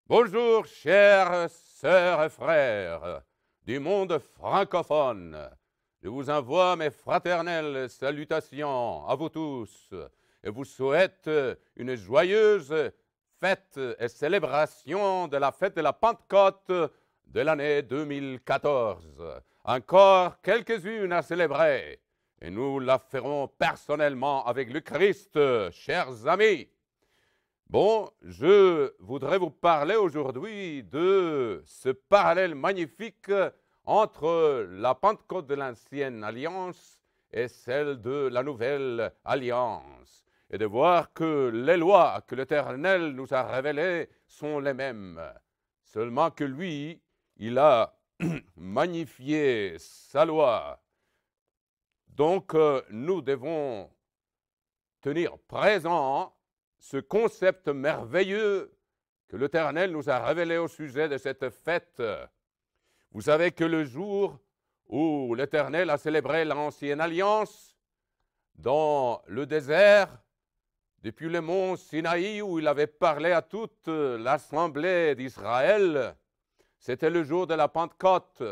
Bonjour, chères sœurs et frères du monde francophone. Je vous envoie mes fraternelles salutations à vous tous et vous souhaite une joyeuse fête et célébration de la fête de la Pentecôte de l'année 2014. Encore quelques-unes à célébrer et nous la ferons personnellement avec le Christ, chers amis. Bon, je voudrais vous parler aujourd'hui de ce parallèle magnifique entre la Pentecôte de l'Ancienne Alliance et celle de la Nouvelle Alliance, et de voir que les lois que l'Éternel nous a révélées sont les mêmes, seulement que lui, il a magnifié sa loi. Donc, nous devons tenir présent ce concept merveilleux que l'Éternel nous a révélé au sujet de cette fête. Vous savez que le jour où l'Éternel a célébré l'Ancienne Alliance dans le désert, depuis le mont Sinaï où il avait parlé à toute l'assemblée d'Israël, c'était le jour de la Pentecôte.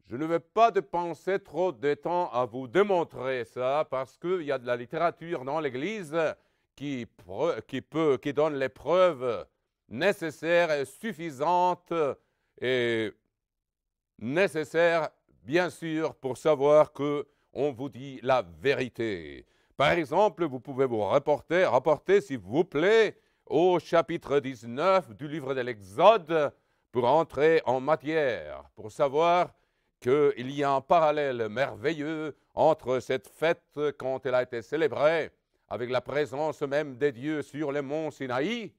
Je ne veux pas dépenser trop de temps à vous démontrer ça parce qu'il y a de la littérature dans l'Église qui donne les preuves nécessaires et suffisantes et nécessaires, bien sûr, pour savoir qu'on vous dit la vérité. Par exemple, vous pouvez vous rapporter, s'il vous plaît, au chapitre 19 du livre de l'Exode pour entrer en matière, pour savoir qu'il y a un parallèle merveilleux entre cette fête quand elle a été célébrée avec la présence même des dieux sur le mont Sinaï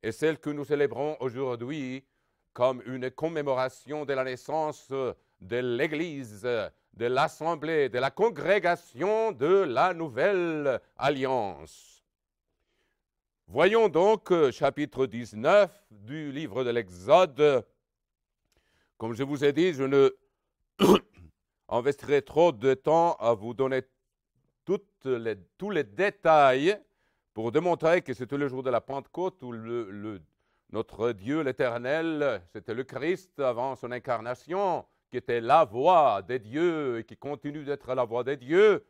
et celle que nous célébrons aujourd'hui comme une commémoration de la naissance de l'Église, de l'Assemblée, de la congrégation de la Nouvelle Alliance. Voyons donc chapitre 19 du livre de l'Exode. Comme je vous ai dit, je ne investirai trop de temps à vous donner tous les détails pour démontrer que c'était le jour de la Pentecôte où notre Dieu l'Éternel, c'était le Christ avant son incarnation, qui était la voix des dieux et qui continue d'être la voix des dieux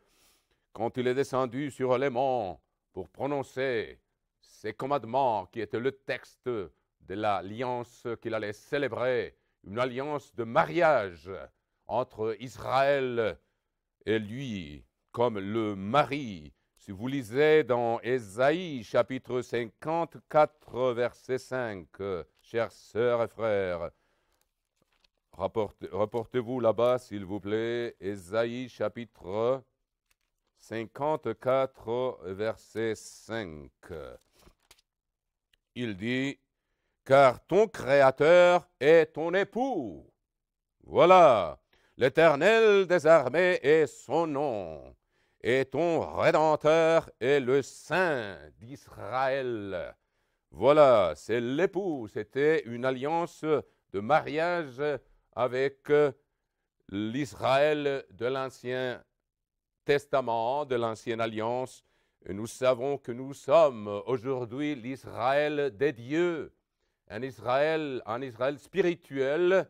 quand il est descendu sur les monts pour prononcer ses commandements qui étaient le texte de l'alliance qu'il allait célébrer, une alliance de mariage entre Israël et lui, comme le mari. Si vous lisez dans Ésaïe, chapitre 54, verset 5, chères sœurs et frères, rapportez-vous là-bas, s'il vous plaît, Ésaïe, chapitre 54, verset 5. Il dit, « Car ton Créateur est ton époux. » Voilà, l'Éternel des armées est son nom. Et ton Rédempteur est le Saint d'Israël. Voilà, c'est l'époux. C'était une alliance de mariage avec l'Israël de l'Ancien Testament, de l'Ancienne Alliance. Et nous savons que nous sommes aujourd'hui l'Israël des dieux, un Israël spirituel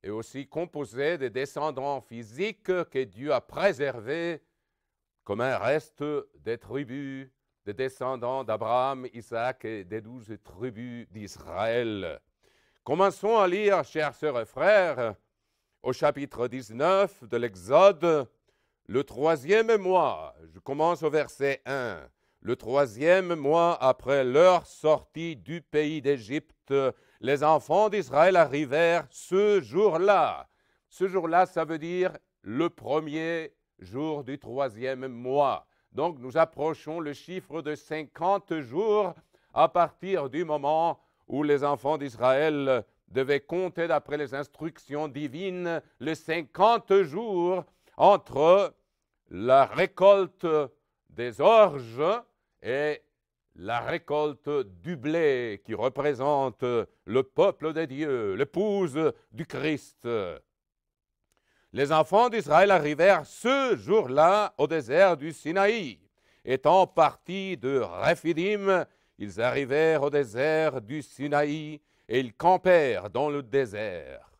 et aussi composé des descendants physiques que Dieu a préservés comme un reste des tribus, des descendants d'Abraham, Isaac et des 12 tribus d'Israël. Commençons à lire, chers sœurs et frères, au chapitre 19 de l'Exode, le 3e mois. Je commence au verset 1. Le 3e mois après leur sortie du pays d'Égypte, les enfants d'Israël arrivèrent ce jour-là. Ce jour-là, ça veut dire le 1er jour du 3e mois. Donc, nous approchons le chiffre de 50 jours à partir du moment où les enfants d'Israël devaient compter, d'après les instructions divines, les 50 jours entre la récolte des orges et la récolte du blé qui représente le peuple des dieux, l'épouse du Christ. Les enfants d'Israël arrivèrent ce jour-là au désert du Sinaï. Étant partis de Rephidim, ils arrivèrent au désert du Sinaï et ils campèrent dans le désert.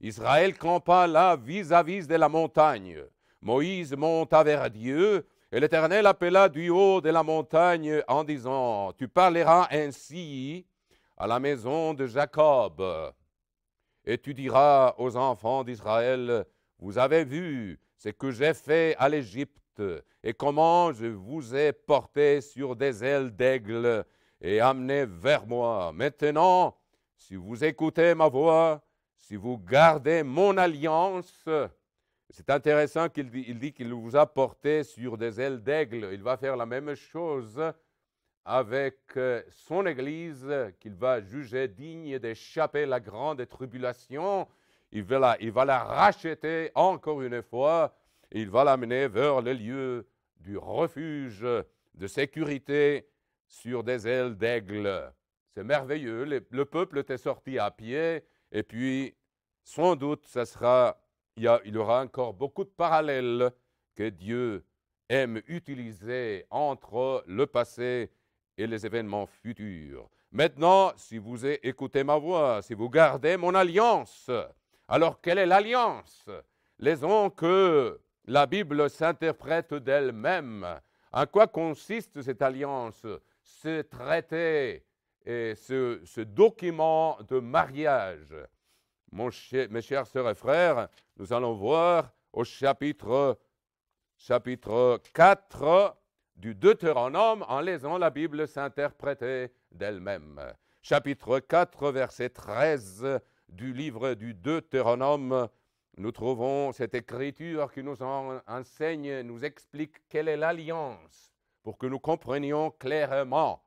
Israël campa là vis-à-vis de la montagne. Moïse monta vers Dieu, et l'Éternel appela du haut de la montagne en disant, « Tu parleras ainsi à la maison de Jacob, et tu diras aux enfants d'Israël, vous avez vu ce que j'ai fait à l'Égypte, et comment je vous ai porté sur des ailes d'aigle et amené vers moi. Maintenant, si vous écoutez ma voix, si vous gardez mon alliance, c'est intéressant qu'il dit qu'il vous a porté sur des ailes d'aigle. Il va faire la même chose avec son Église, qu'il va juger digne d'échapper à la grande tribulation. Il va la racheter encore une fois. Il va l'amener vers le lieu du refuge de sécurité sur des ailes d'aigle. C'est merveilleux. Le peuple était sorti à pied, et puis, sans doute, il y aura encore beaucoup de parallèles que Dieu aime utiliser entre le passé et les événements futurs. Maintenant, si vous écoutez ma voix, si vous gardez mon alliance, alors quelle est l'alliance? Laissons que la Bible s'interprète d'elle-même. En quoi consiste cette alliance, ce traité et ce document de mariage? Mes chers sœurs et frères, nous allons voir au chapitre 4 du Deutéronome, en lisant la Bible s'interpréter d'elle-même. Chapitre 4, verset 13 du livre du Deutéronome, nous trouvons cette écriture qui nous enseigne, nous explique quelle est l'alliance, pour que nous comprenions clairement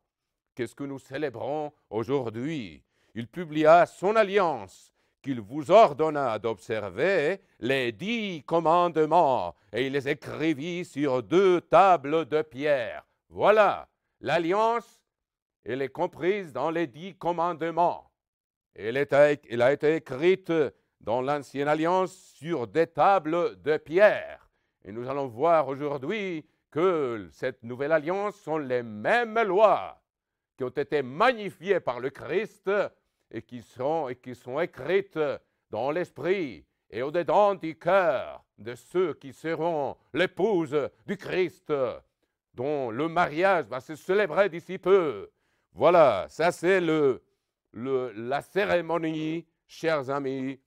qu'est-ce que nous célébrons aujourd'hui. Il publia son alliance, qu'il vous ordonna d'observer les 10 commandements, et il les écrivit sur 2 tables de pierre. Voilà, l'alliance, elle est comprise dans les 10 commandements. Elle a été écrite dans l'Ancienne Alliance sur des tables de pierre. Et nous allons voir aujourd'hui que cette nouvelle alliance sont les mêmes lois qui ont été magnifiées par le Christ et qui sont écrites dans l'esprit et au-dedans du cœur de ceux qui seront l'épouse du Christ, dont le mariage va se célébrer d'ici peu. Voilà, ça c'est la cérémonie, chers amis,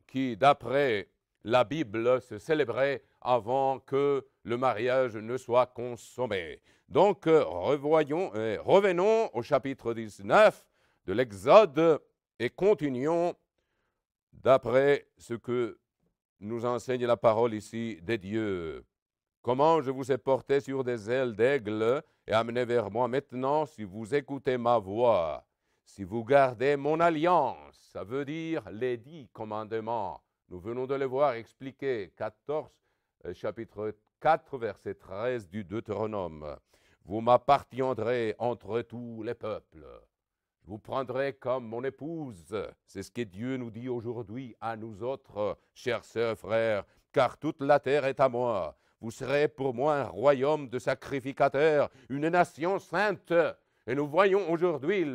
qui, d'après la Bible, se célébrait avant que le mariage ne soit consommé. Donc, revenons au chapitre 19 de l'Exode et continuons d'après ce que nous enseigne la parole ici des dieux. Comment je vous ai porté sur des ailes d'aigle et amené vers moi. Maintenant, si vous écoutez ma voix, si vous gardez mon alliance, ça veut dire les 10 commandements. Nous venons de les voir expliqués, chapitre 4, verset 13 du Deutéronome. Vous m'appartiendrez entre tous les peuples. Je vous prendrai comme mon épouse. C'est ce que Dieu nous dit aujourd'hui à nous autres, chers sœurs, frères, car toute la terre est à moi. Vous serez pour moi un royaume de sacrificateurs, une nation sainte. Et nous voyons aujourd'hui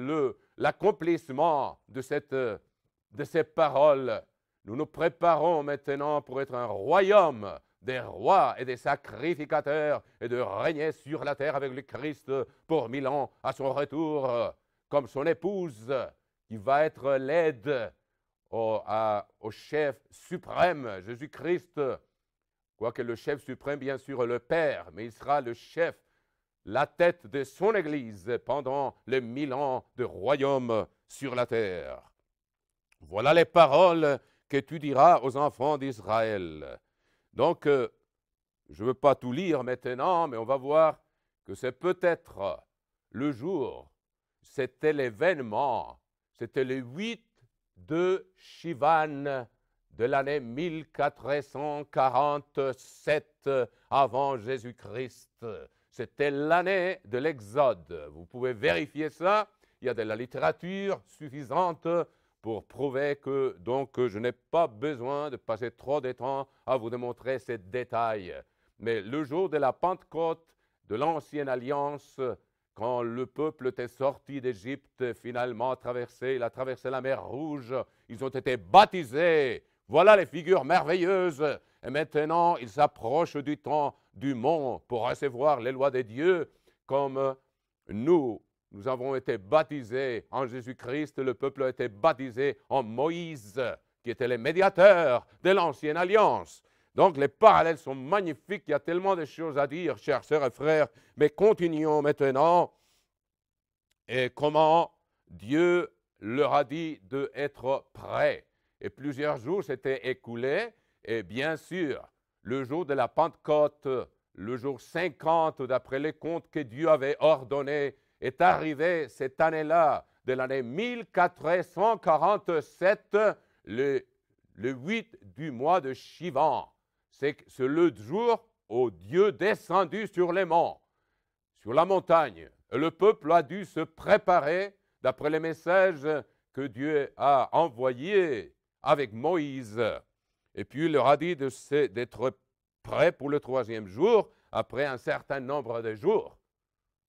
l'accomplissement de ces paroles. Nous nous préparons maintenant pour être un royaume des rois et des sacrificateurs et de régner sur la terre avec le Christ pour 1000 ans à son retour, comme son épouse qui va être l'aide au chef suprême, Jésus-Christ. Quoique le chef suprême, bien sûr, le Père, mais il sera le chef, la tête de son Église pendant les 1000 ans de royaume sur la terre. Voilà les paroles que tu diras aux enfants d'Israël. Donc, je ne veux pas tout lire maintenant, mais on va voir que c'est peut-être le jour, c'était l'événement, c'était le 8 de Shivan de l'année 1447 avant Jésus-Christ. C'était l'année de l'Exode. Vous pouvez vérifier ça. Il y a de la littérature suffisante pour prouver que donc je n'ai pas besoin de passer trop de temps à vous démontrer ces détails. Mais le jour de la Pentecôte de l'Ancienne Alliance, quand le peuple était sorti d'Égypte, finalement il a traversé la mer Rouge, ils ont été baptisés. Voilà les figures merveilleuses. Et maintenant, ils s'approchent du temps du mont pour recevoir les lois de Dieu, comme nous avons été baptisés en Jésus-Christ, le peuple a été baptisé en Moïse, qui était le médiateur de l'ancienne alliance. Donc les parallèles sont magnifiques, il y a tellement de choses à dire, chers sœurs et frères, mais continuons maintenant. Et comment Dieu leur a dit d'être prêts. Et plusieurs jours s'étaient écoulés, et bien sûr, le jour de la Pentecôte, le jour 50, d'après les comptes que Dieu avait ordonnés, est arrivé cette année-là, de l'année 1447, le 8 du mois de Chivan. C'est le jour où Dieu descendu sur les monts, sur la montagne. Et le peuple a dû se préparer d'après les messages que Dieu a envoyés avec Moïse. Et puis il leur a dit d'être prêts pour le 3e jour, après un certain nombre de jours,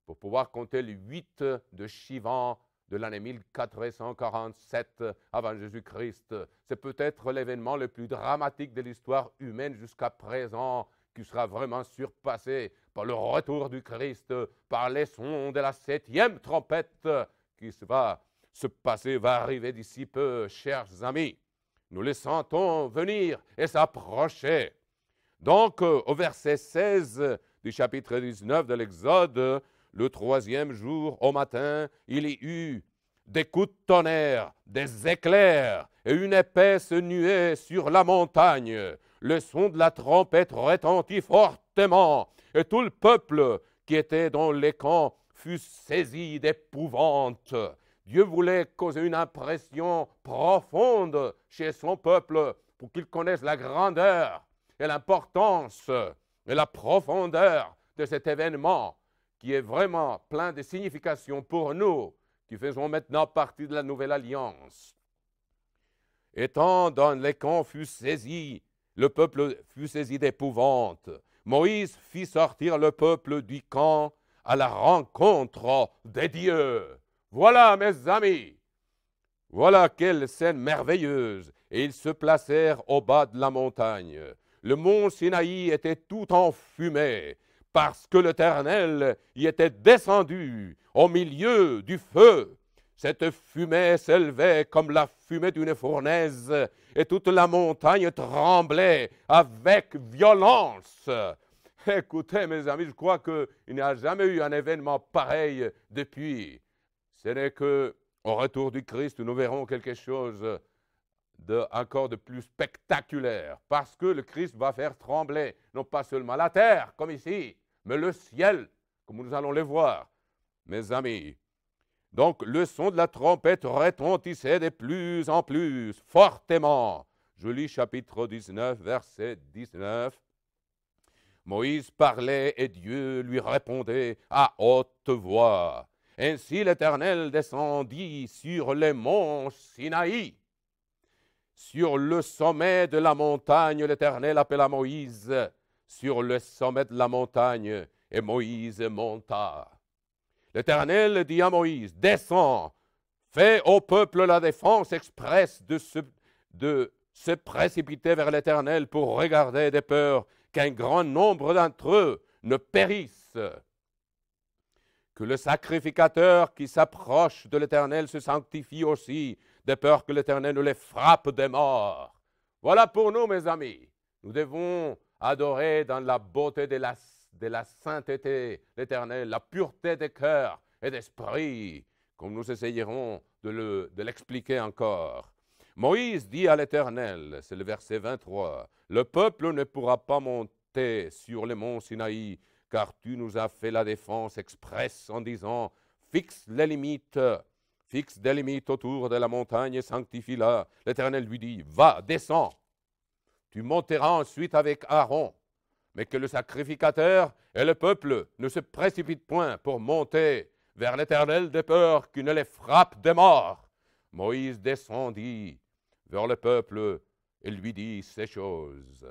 pour pouvoir compter le 8 de Chivan de l'année 1447 avant Jésus-Christ. C'est peut-être l'événement le plus dramatique de l'histoire humaine jusqu'à présent, qui sera vraiment surpassé par le retour du Christ, par les sons de la 7e trompette qui va se passer, va arriver d'ici peu, chers amis. Nous les sentons venir et s'approcher. Donc, au verset 16 du chapitre 19 de l'Exode, le 3e jour, au matin, il y eut des coups de tonnerre, des éclairs et une épaisse nuée sur la montagne. Le son de la trompette retentit fortement, et tout le peuple qui était dans les camps fut saisi d'épouvante. Dieu voulait causer une impression profonde chez son peuple pour qu'il connaisse la grandeur et l'importance et la profondeur de cet événement qui est vraiment plein de signification pour nous, qui faisons maintenant partie de la nouvelle alliance. Étant dans les camps fut saisi, le peuple fut saisi d'épouvante. Moïse fit sortir le peuple du camp à la rencontre des dieux. Voilà, mes amis, voilà quelle scène merveilleuse. Et ils se placèrent au bas de la montagne. Le mont Sinaï était tout en fumée, parce que l'Éternel y était descendu au milieu du feu. Cette fumée s'élevait comme la fumée d'une fournaise, et toute la montagne tremblait avec violence. Écoutez, mes amis, je crois qu'il n'y a jamais eu un événement pareil depuis. Ce n'est qu'au retour du Christ, nous verrons quelque chose encore de plus spectaculaire, parce que le Christ va faire trembler, non pas seulement la terre, comme ici, mais le ciel, comme nous allons le voir, mes amis. Donc, le son de la trompette retentissait de plus en plus fortement. Je lis chapitre 19, verset 19. Moïse parlait et Dieu lui répondait à haute voix. Ainsi l'Éternel descendit sur les monts Sinaï. Sur le sommet de la montagne, l'Éternel appela Moïse sur le sommet de la montagne, et Moïse monta. L'Éternel dit à Moïse, descends, fais au peuple la défense expresse de se précipiter vers l'Éternel pour regarder de peur qu'un grand nombre d'entre eux ne périssent. Que le sacrificateur qui s'approche de l'Éternel se sanctifie aussi, de peur que l'Éternel ne les frappe des morts. Voilà pour nous, mes amis. Nous devons adorer dans la beauté de la sainteté l'Éternel, la pureté des cœurs et d'esprit, comme nous essayerons de l'expliquer encore. Moïse dit à l'Éternel, c'est le verset 23, « Le peuple ne pourra pas monter sur le mont Sinaï, car tu nous as fait la défense expresse en disant, fixe des limites autour de la montagne et sanctifie-la. » L'Éternel lui dit, va, descends, tu monteras ensuite avec Aaron, mais que le sacrificateur et le peuple ne se précipitent point pour monter vers l'Éternel de peur qu'il ne les frappe des morts. Moïse descendit vers le peuple et lui dit ces choses.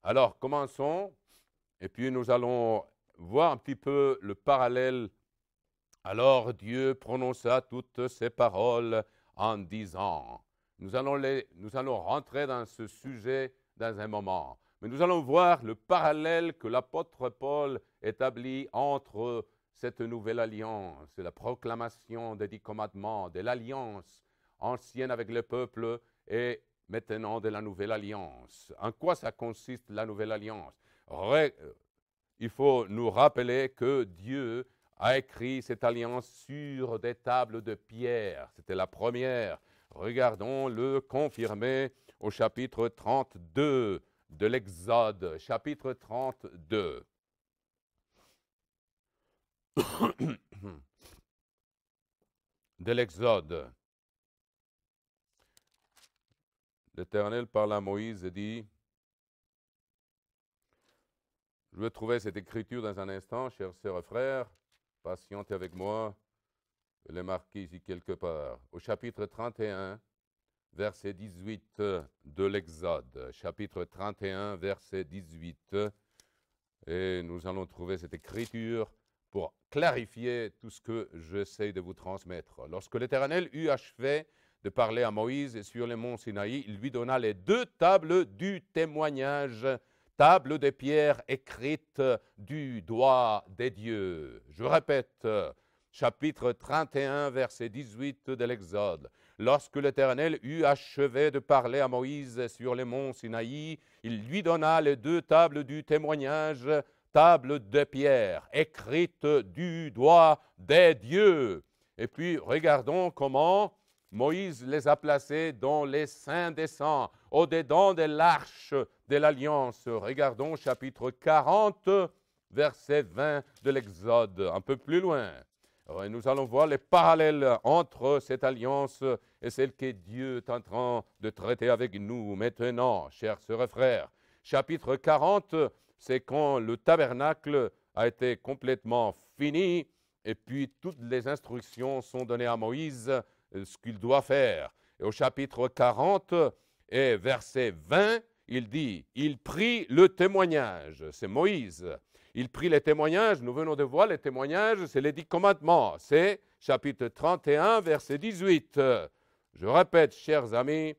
Alors, commençons, et puis nous allons voir un petit peu le parallèle Alors Dieu prononça toutes ces paroles en disant, nous allons rentrer dans ce sujet dans un moment, mais nous allons voir le parallèle que l'apôtre Paul établit entre cette nouvelle alliance, la proclamation des 10 commandements, de l'alliance ancienne avec le peuple et maintenant de la nouvelle alliance. En quoi ça consiste la nouvelle alliance? Il faut nous rappeler que Dieu a écrit cette alliance sur des tables de pierre. C'était la première. Regardons le confirmer au chapitre 32 de l'Exode. Chapitre 32. de l'Exode. L'Éternel parle à Moïse et dit, je vais trouver cette écriture dans un instant, chers sœurs et frères, patientez avec moi, je l'ai marqué ici quelque part. Au chapitre 31, verset 18 de l'Exode. Chapitre 31, verset 18. Et nous allons trouver cette écriture pour clarifier tout ce que j'essaie de vous transmettre. Lorsque l'Éternel eut achevé de parler à Moïse sur le mont Sinaï, il lui donna les 2 tables du témoignage, tables de pierre écrites du doigt des dieux. Je répète, chapitre 31, verset 18 de l'Exode. Lorsque l'Éternel eut achevé de parler à Moïse sur le mont Sinaï, il lui donna les 2 tables du témoignage, tables de pierre, écrites du doigt des dieux. Et puis, regardons comment Moïse les a placées dans les saints des saints, au-dedans de l'arche de l'Alliance. Regardons chapitre 40, verset 20 de l'Exode, un peu plus loin. Et nous allons voir les parallèles entre cette alliance et celle que Dieu est en train de traiter avec nous maintenant, chers sœurs et frères. Chapitre 40, c'est quand le tabernacle a été complètement fini et puis toutes les instructions sont données à Moïse, ce qu'il doit faire. Et au chapitre 40 et verset 20, il dit, il prit le témoignage, c'est Moïse. Il prit les témoignages, nous venons de voir les témoignages, c'est les 10 commandements. C'est chapitre 31, verset 18. Je répète, chers amis,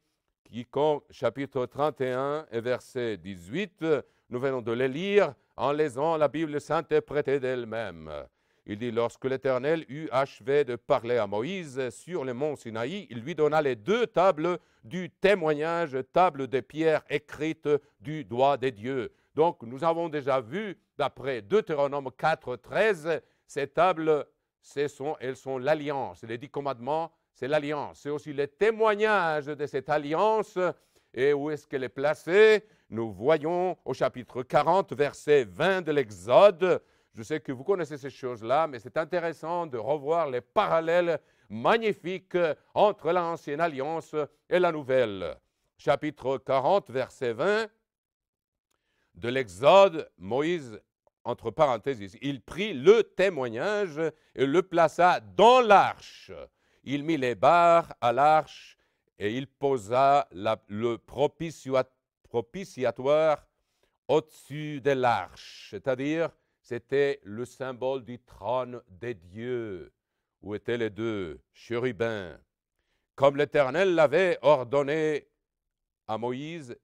chapitre 31 et verset 18, nous venons de les lire en lisant la Bible s'interpréter d'elle-même. Il dit, lorsque l'Éternel eut achevé de parler à Moïse sur le mont Sinaï, il lui donna les 2 tables du témoignage, tables de pierre écrites du doigt des dieux. Donc, nous avons déjà vu, d'après Deutéronome 4, 13, ces tables, elles sont l'alliance. Les 10 commandements, c'est l'alliance. C'est aussi le témoignage de cette alliance. Et où est-ce qu'elle est placée? Nous voyons au chapitre 40, verset 20 de l'Exode. Je sais que vous connaissez ces choses-là, mais c'est intéressant de revoir les parallèles magnifiques entre l'ancienne alliance et la nouvelle. Chapitre 40, verset 20 de l'Exode, Moïse, entre parenthèses, il prit le témoignage et le plaça dans l'arche. Il mit les barres à l'arche et il posa le propitiatoire au-dessus de l'arche, c'est-à-dire c'était le symbole du trône des dieux, où étaient les 2 chérubins. Comme l'Éternel l'avait ordonné à Moïse,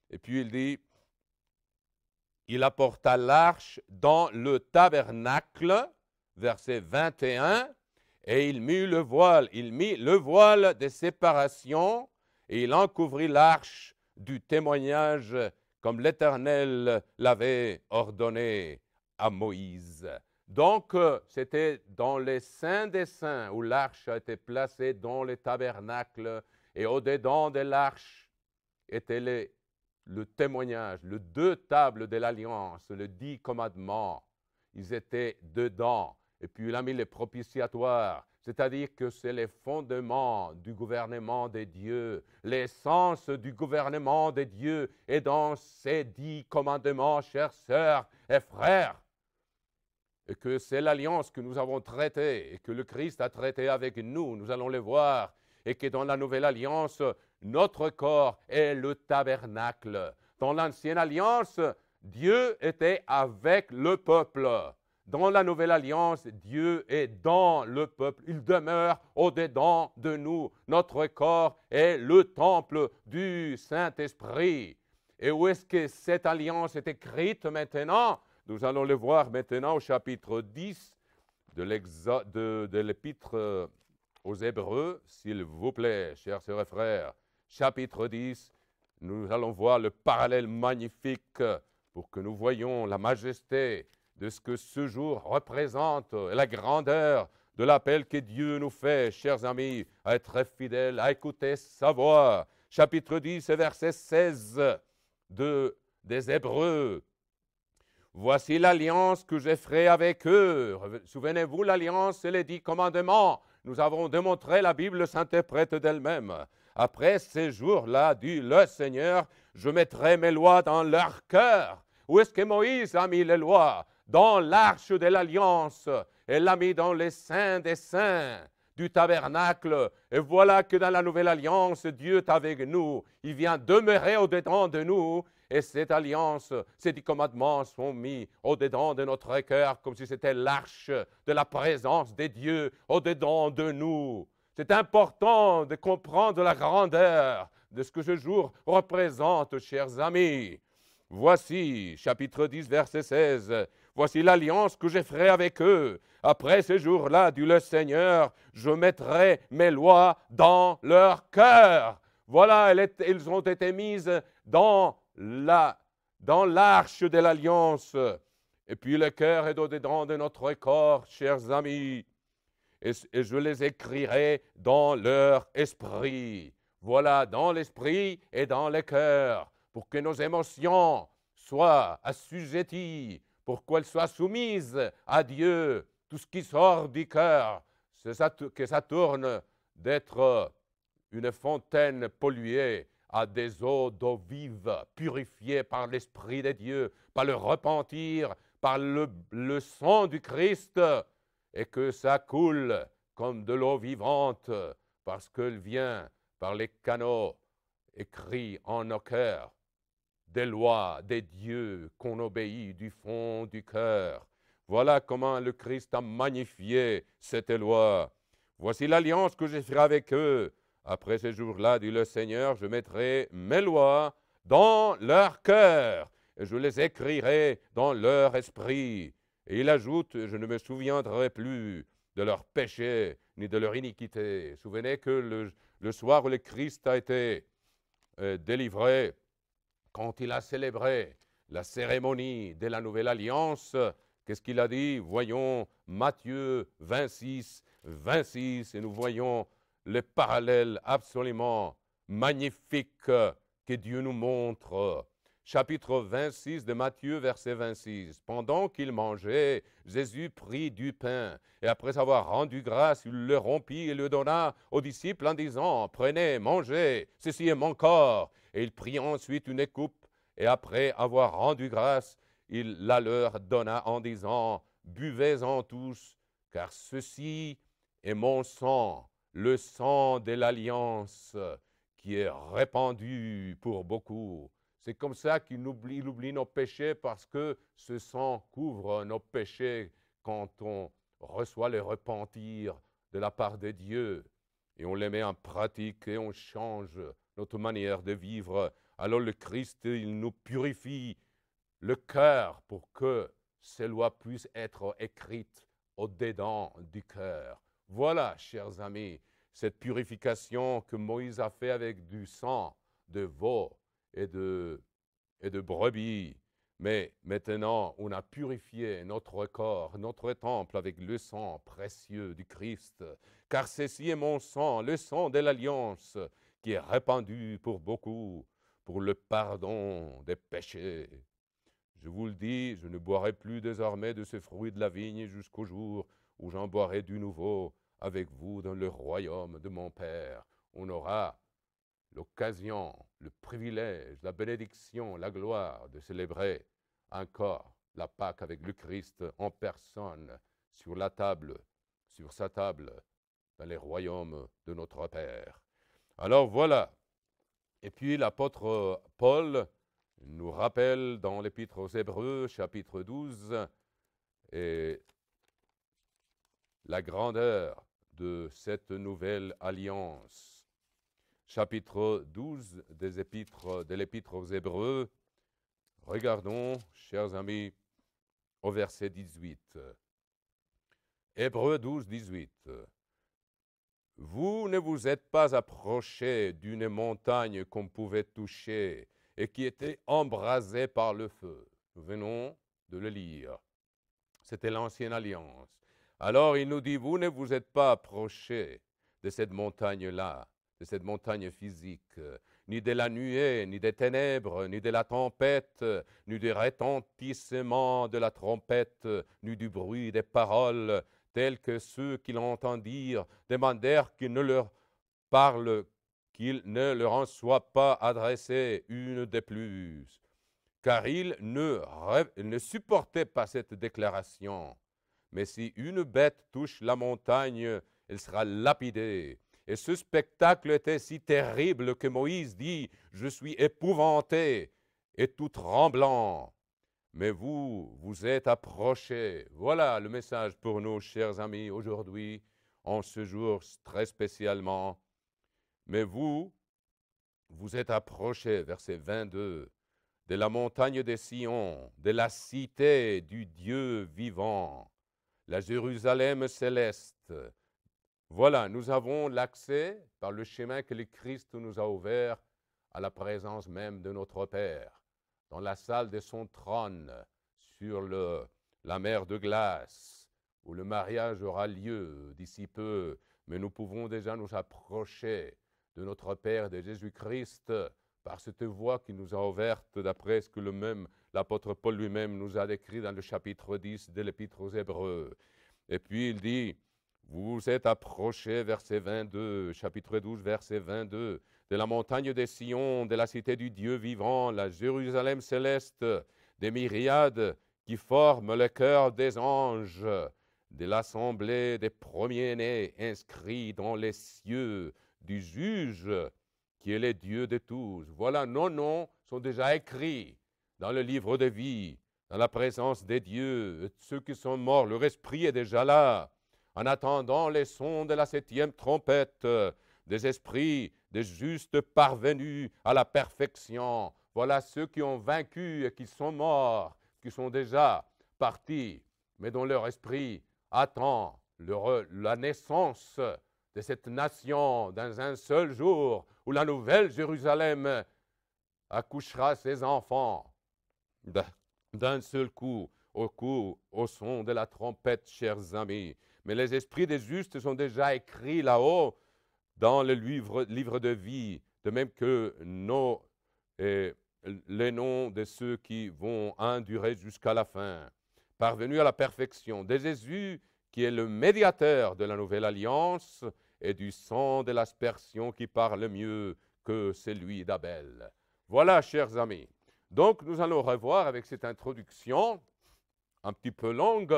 et puis il dit, il apporta l'arche dans le tabernacle, verset 21, et il mit le voile de séparation, et il encouvrit l'arche du témoignage, comme l'Éternel l'avait ordonné à Moïse. Donc, c'était dans les saints des saints où l'arche a été placée dans le tabernacle et au-dedans de l'arche était le témoignage, les 2 tables de l'alliance, les 10 commandements. Ils étaient dedans. Et puis il a mis les propitiatoires, c'est-à-dire que c'est les fondements du gouvernement des dieux, l'essence du gouvernement des dieux est dans ces 10 commandements, chères sœurs et frères. Et que c'est l'alliance que nous avons traitée et que le Christ a traité avec nous, nous allons le voir, et que dans la nouvelle alliance, notre corps est le tabernacle. Dans l'ancienne alliance, Dieu était avec le peuple. Dans la nouvelle alliance, Dieu est dans le peuple. Il demeure au-dedans de nous. Notre corps est le temple du Saint-Esprit. Et où est-ce que cette alliance est écrite maintenant? Nous allons le voir maintenant au chapitre 10 de l'Épître aux Hébreux, s'il vous plaît, chers sœurs et frères. Chapitre 10, nous allons voir le parallèle magnifique pour que nous voyions la majesté de ce que ce jour représente et la grandeur de l'appel que Dieu nous fait, chers amis, à être fidèles, à écouter sa voix. Chapitre 10, verset 16 des Hébreux. Voici l'alliance que je ferai avec eux. Souvenez-vous, l'alliance et les 10 commandements. Nous avons démontré, la Bible s'interprète d'elle-même. Après ces jours-là, dit le Seigneur, je mettrai mes lois dans leur cœur. Où est-ce que Moïse a mis les lois? Dans l'arche de l'alliance. Elle l'a mis dans les saints des saints du tabernacle. Et voilà que dans la nouvelle alliance, Dieu est avec nous. Il vient demeurer au-dedans de nous. Et cette alliance, ces 10 commandements sont mis au-dedans de notre cœur comme si c'était l'arche de la présence de Dieu au-dedans de nous. C'est important de comprendre la grandeur de ce que ce jour représente, chers amis. Voici, chapitre 10, verset 16, « Voici l'alliance que je ferai avec eux. Après ce jour-là, dit le Seigneur, je mettrai mes lois dans leur cœur. » Voilà, elles ont été mises dans l'arche de l'alliance. Et puis le cœur est au-dedans de notre corps, chers amis. Et je les écrirai dans leur esprit. Voilà, dans l'esprit et dans le cœur, pour que nos émotions soient assujetties, pour qu'elles soient soumises à Dieu. Tout ce qui sort du cœur, c'est ça, que ça tourne d'être une fontaine polluée à des eaux d'eau vive, purifiées par l'Esprit de Dieu, par le repentir, par le sang du Christ, et que ça coule comme de l'eau vivante, parce qu'elle vient par les canaux écrits en nos cœurs, des lois, des dieux qu'on obéit du fond du cœur. Voilà comment le Christ a magnifié cette loi. Voici l'alliance que je ferai avec eux. Après ces jours-là, dit le Seigneur, je mettrai mes lois dans leur cœur, et je les écrirai dans leur esprit. Et il ajoute, je ne me souviendrai plus de leurs péchés ni de leur iniquité. Souvenez que le soir où le Christ a été délivré, quand il a célébré la cérémonie de la Nouvelle Alliance, qu'est-ce qu'il a dit? Voyons Matthieu 26, 26, et nous voyons les parallèles absolument magnifiques que Dieu nous montre. Chapitre 26 de Matthieu, verset 26. Pendant qu'il mangeait, Jésus prit du pain, et après avoir rendu grâce, il le rompit et le donna aux disciples en disant, « Prenez, mangez, ceci est mon corps. » Et il prit ensuite une coupe, et après avoir rendu grâce, il la leur donna en disant, « Buvez-en tous, car ceci est mon sang, le sang de l'alliance qui est répandu pour beaucoup. » C'est comme ça qu'il oublie nos péchés, parce que ce sang couvre nos péchés quand on reçoit le repentir de la part de Dieu. Et on les met en pratique et on change notre manière de vivre. Alors le Christ, il nous purifie le cœur pour que ces lois puissent être écrites au-dedans du cœur. Voilà, chers amis, cette purification que Moïse a fait avec du sang de veau et de brebis. Mais maintenant, on a purifié notre corps, notre temple avec le sang précieux du Christ. Car ceci est mon sang, le sang de l'alliance, qui est répandu pour beaucoup, pour le pardon des péchés. Je vous le dis, je ne boirai plus désormais de ce fruit de la vigne jusqu'au jour où j'en boirai du nouveau avec vous dans le royaume de mon Père. On aura l'occasion, le privilège, la bénédiction, la gloire de célébrer encore la Pâque avec le Christ en personne sur la table, sur sa table, dans les royaumes de notre Père. Alors voilà. Et puis l'apôtre Paul nous rappelle dans l'Épître aux Hébreux, chapitre 12, et la grandeur de cette nouvelle alliance. Chapitre 12 de l'Épître aux Hébreux. Regardons, chers amis, au verset 18. Hébreux 12, 18. Vous ne vous êtes pas approchés d'une montagne qu'on pouvait toucher et qui était embrasée par le feu. Nous venons de le lire. C'était l'ancienne alliance. Alors il nous dit, vous ne vous êtes pas approchés de cette montagne-là, de cette montagne physique, ni de la nuée, ni des ténèbres, ni de la tempête, ni du retentissement de la trompette, ni du bruit des paroles, tels que ceux qui l'entendirent demandèrent qu'il ne leur parle, qu'il ne leur en soit pas adressé une de plus. Car ils ne supportaient pas cette déclaration. Mais si une bête touche la montagne, elle sera lapidée. Et ce spectacle était si terrible que Moïse dit, « Je suis épouvanté et tout tremblant. » Mais vous, vous êtes approchés. Voilà le message pour nous, chers amis, aujourd'hui, en ce jour très spécialement. Mais vous, vous êtes approchés, verset 22, de la montagne de Sion, de la cité du Dieu vivant, la Jérusalem céleste. Voilà, nous avons l'accès par le chemin que le Christ nous a ouvert à la présence même de notre Père, dans la salle de son trône, sur la mer de glace, où le mariage aura lieu d'ici peu, mais nous pouvons déjà nous approcher de notre Père, de Jésus-Christ, par cette voie qui nous a ouverte, d'après ce que l'apôtre Paul lui-même nous a décrit dans le chapitre 10 de l'Épître aux Hébreux. Et puis il dit, vous vous êtes approchés, verset 22, chapitre 12, verset 22, de la montagne des Sion, de la cité du Dieu vivant, la Jérusalem céleste, des myriades qui forment le cœur des anges, de l'assemblée des premiers-nés inscrits dans les cieux, du juge qui est le Dieu de tous. Voilà, nos noms sont déjà écrits dans le livre de vie, dans la présence des dieux. Ceux qui sont morts, leur esprit est déjà là, en attendant les sons de la 7e trompette, des esprits des justes parvenus à la perfection. Voilà ceux qui ont vaincu et qui sont morts, qui sont déjà partis, mais dont leur esprit attend la naissance de cette nation dans un seul jour où la nouvelle Jérusalem accouchera ses enfants d'un seul coup, au son de la trompette, chers amis. Mais les esprits des justes sont déjà écrits là-haut dans le livre de vie, de même que les noms de ceux qui vont endurer jusqu'à la fin, parvenus à la perfection, de Jésus qui est le médiateur de la nouvelle alliance, et du sang de l'aspersion qui parle mieux que celui d'Abel. Voilà, chers amis. Donc, nous allons revoir avec cette introduction, un petit peu longue,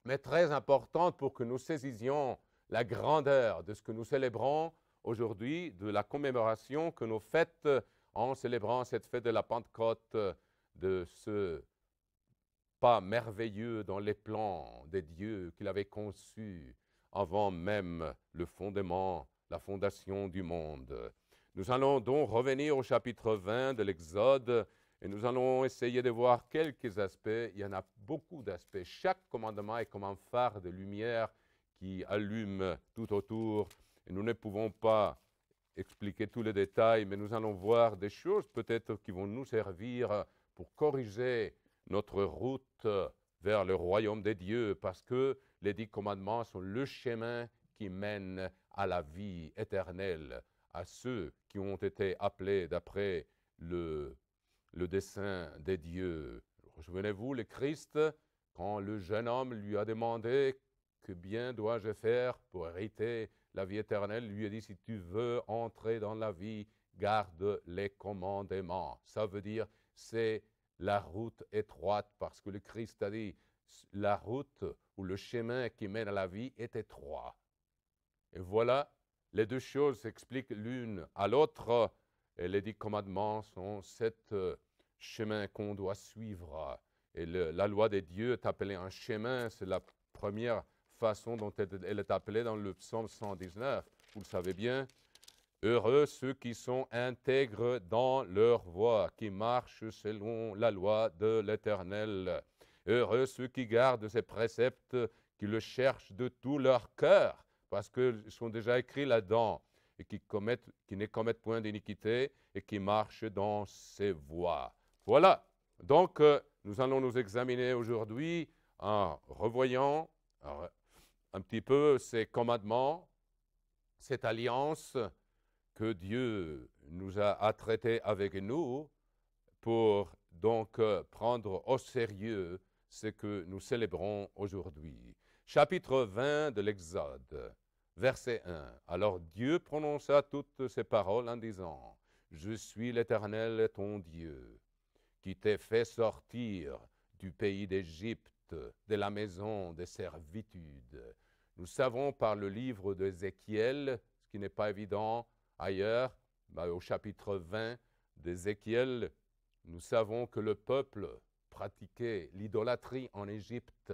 mais très importante pour que nous saisissions la grandeur de ce que nous célébrons aujourd'hui, de la commémoration que nous fêtons en célébrant cette fête de la Pentecôte, de ce pas merveilleux dans les plans des dieux qu'il avait conçus avant même le fondement, la fondation du monde. Nous allons donc revenir au chapitre 20 de l'Exode et nous allons essayer de voir quelques aspects. Il y en a beaucoup d'aspects. Chaque commandement est comme un phare de lumière qui allume tout autour. Et nous ne pouvons pas expliquer tous les détails, mais nous allons voir des choses peut-être qui vont nous servir pour corriger notre route vers le royaume des dieux, parce que les 10 commandements sont le chemin qui mène à la vie éternelle, à ceux qui ont été appelés d'après le dessein des dieux. Souvenez-vous, le Christ, quand le jeune homme lui a demandé « Que bien dois-je faire pour hériter la vie éternelle ?» lui a dit « Si tu veux entrer dans la vie, garde les commandements. » Ça veut dire c'est la route étroite, parce que le Christ a dit la route ou le chemin qui mène à la vie est étroit. Et voilà, les deux choses s'expliquent l'une à l'autre, et les 10 commandements sont cet chemin qu'on doit suivre. Et la loi des dieux est appelée un chemin. C'est la première façon dont elle est appelée dans le psaume 119. Vous le savez bien. Heureux ceux qui sont intègres dans leur voie, qui marchent selon la loi de l'Éternel. Heureux ceux qui gardent ses préceptes, qui le cherchent de tout leur cœur, parce qu'ils sont déjà écrits là-dedans, et qui ne commettent point d'iniquité, et qui marchent dans ses voies. Voilà. Donc, nous allons nous examiner aujourd'hui en revoyant un petit peu ces commandements, cette alliance que Dieu nous a traité avec nous pour donc prendre au sérieux ce que nous célébrons aujourd'hui. Chapitre 20 de l'Exode, verset 1. Alors Dieu prononça toutes ces paroles en disant, « Je suis l'Éternel ton Dieu, qui t'ai fait sortir du pays d'Égypte, de la maison de servitude. » Nous savons par le livre d'Ézéchiel, ce qui n'est pas évident ailleurs, au chapitre 20 d'Ézéchiel, nous savons que le peuple pratiquait l'idolâtrie en Égypte.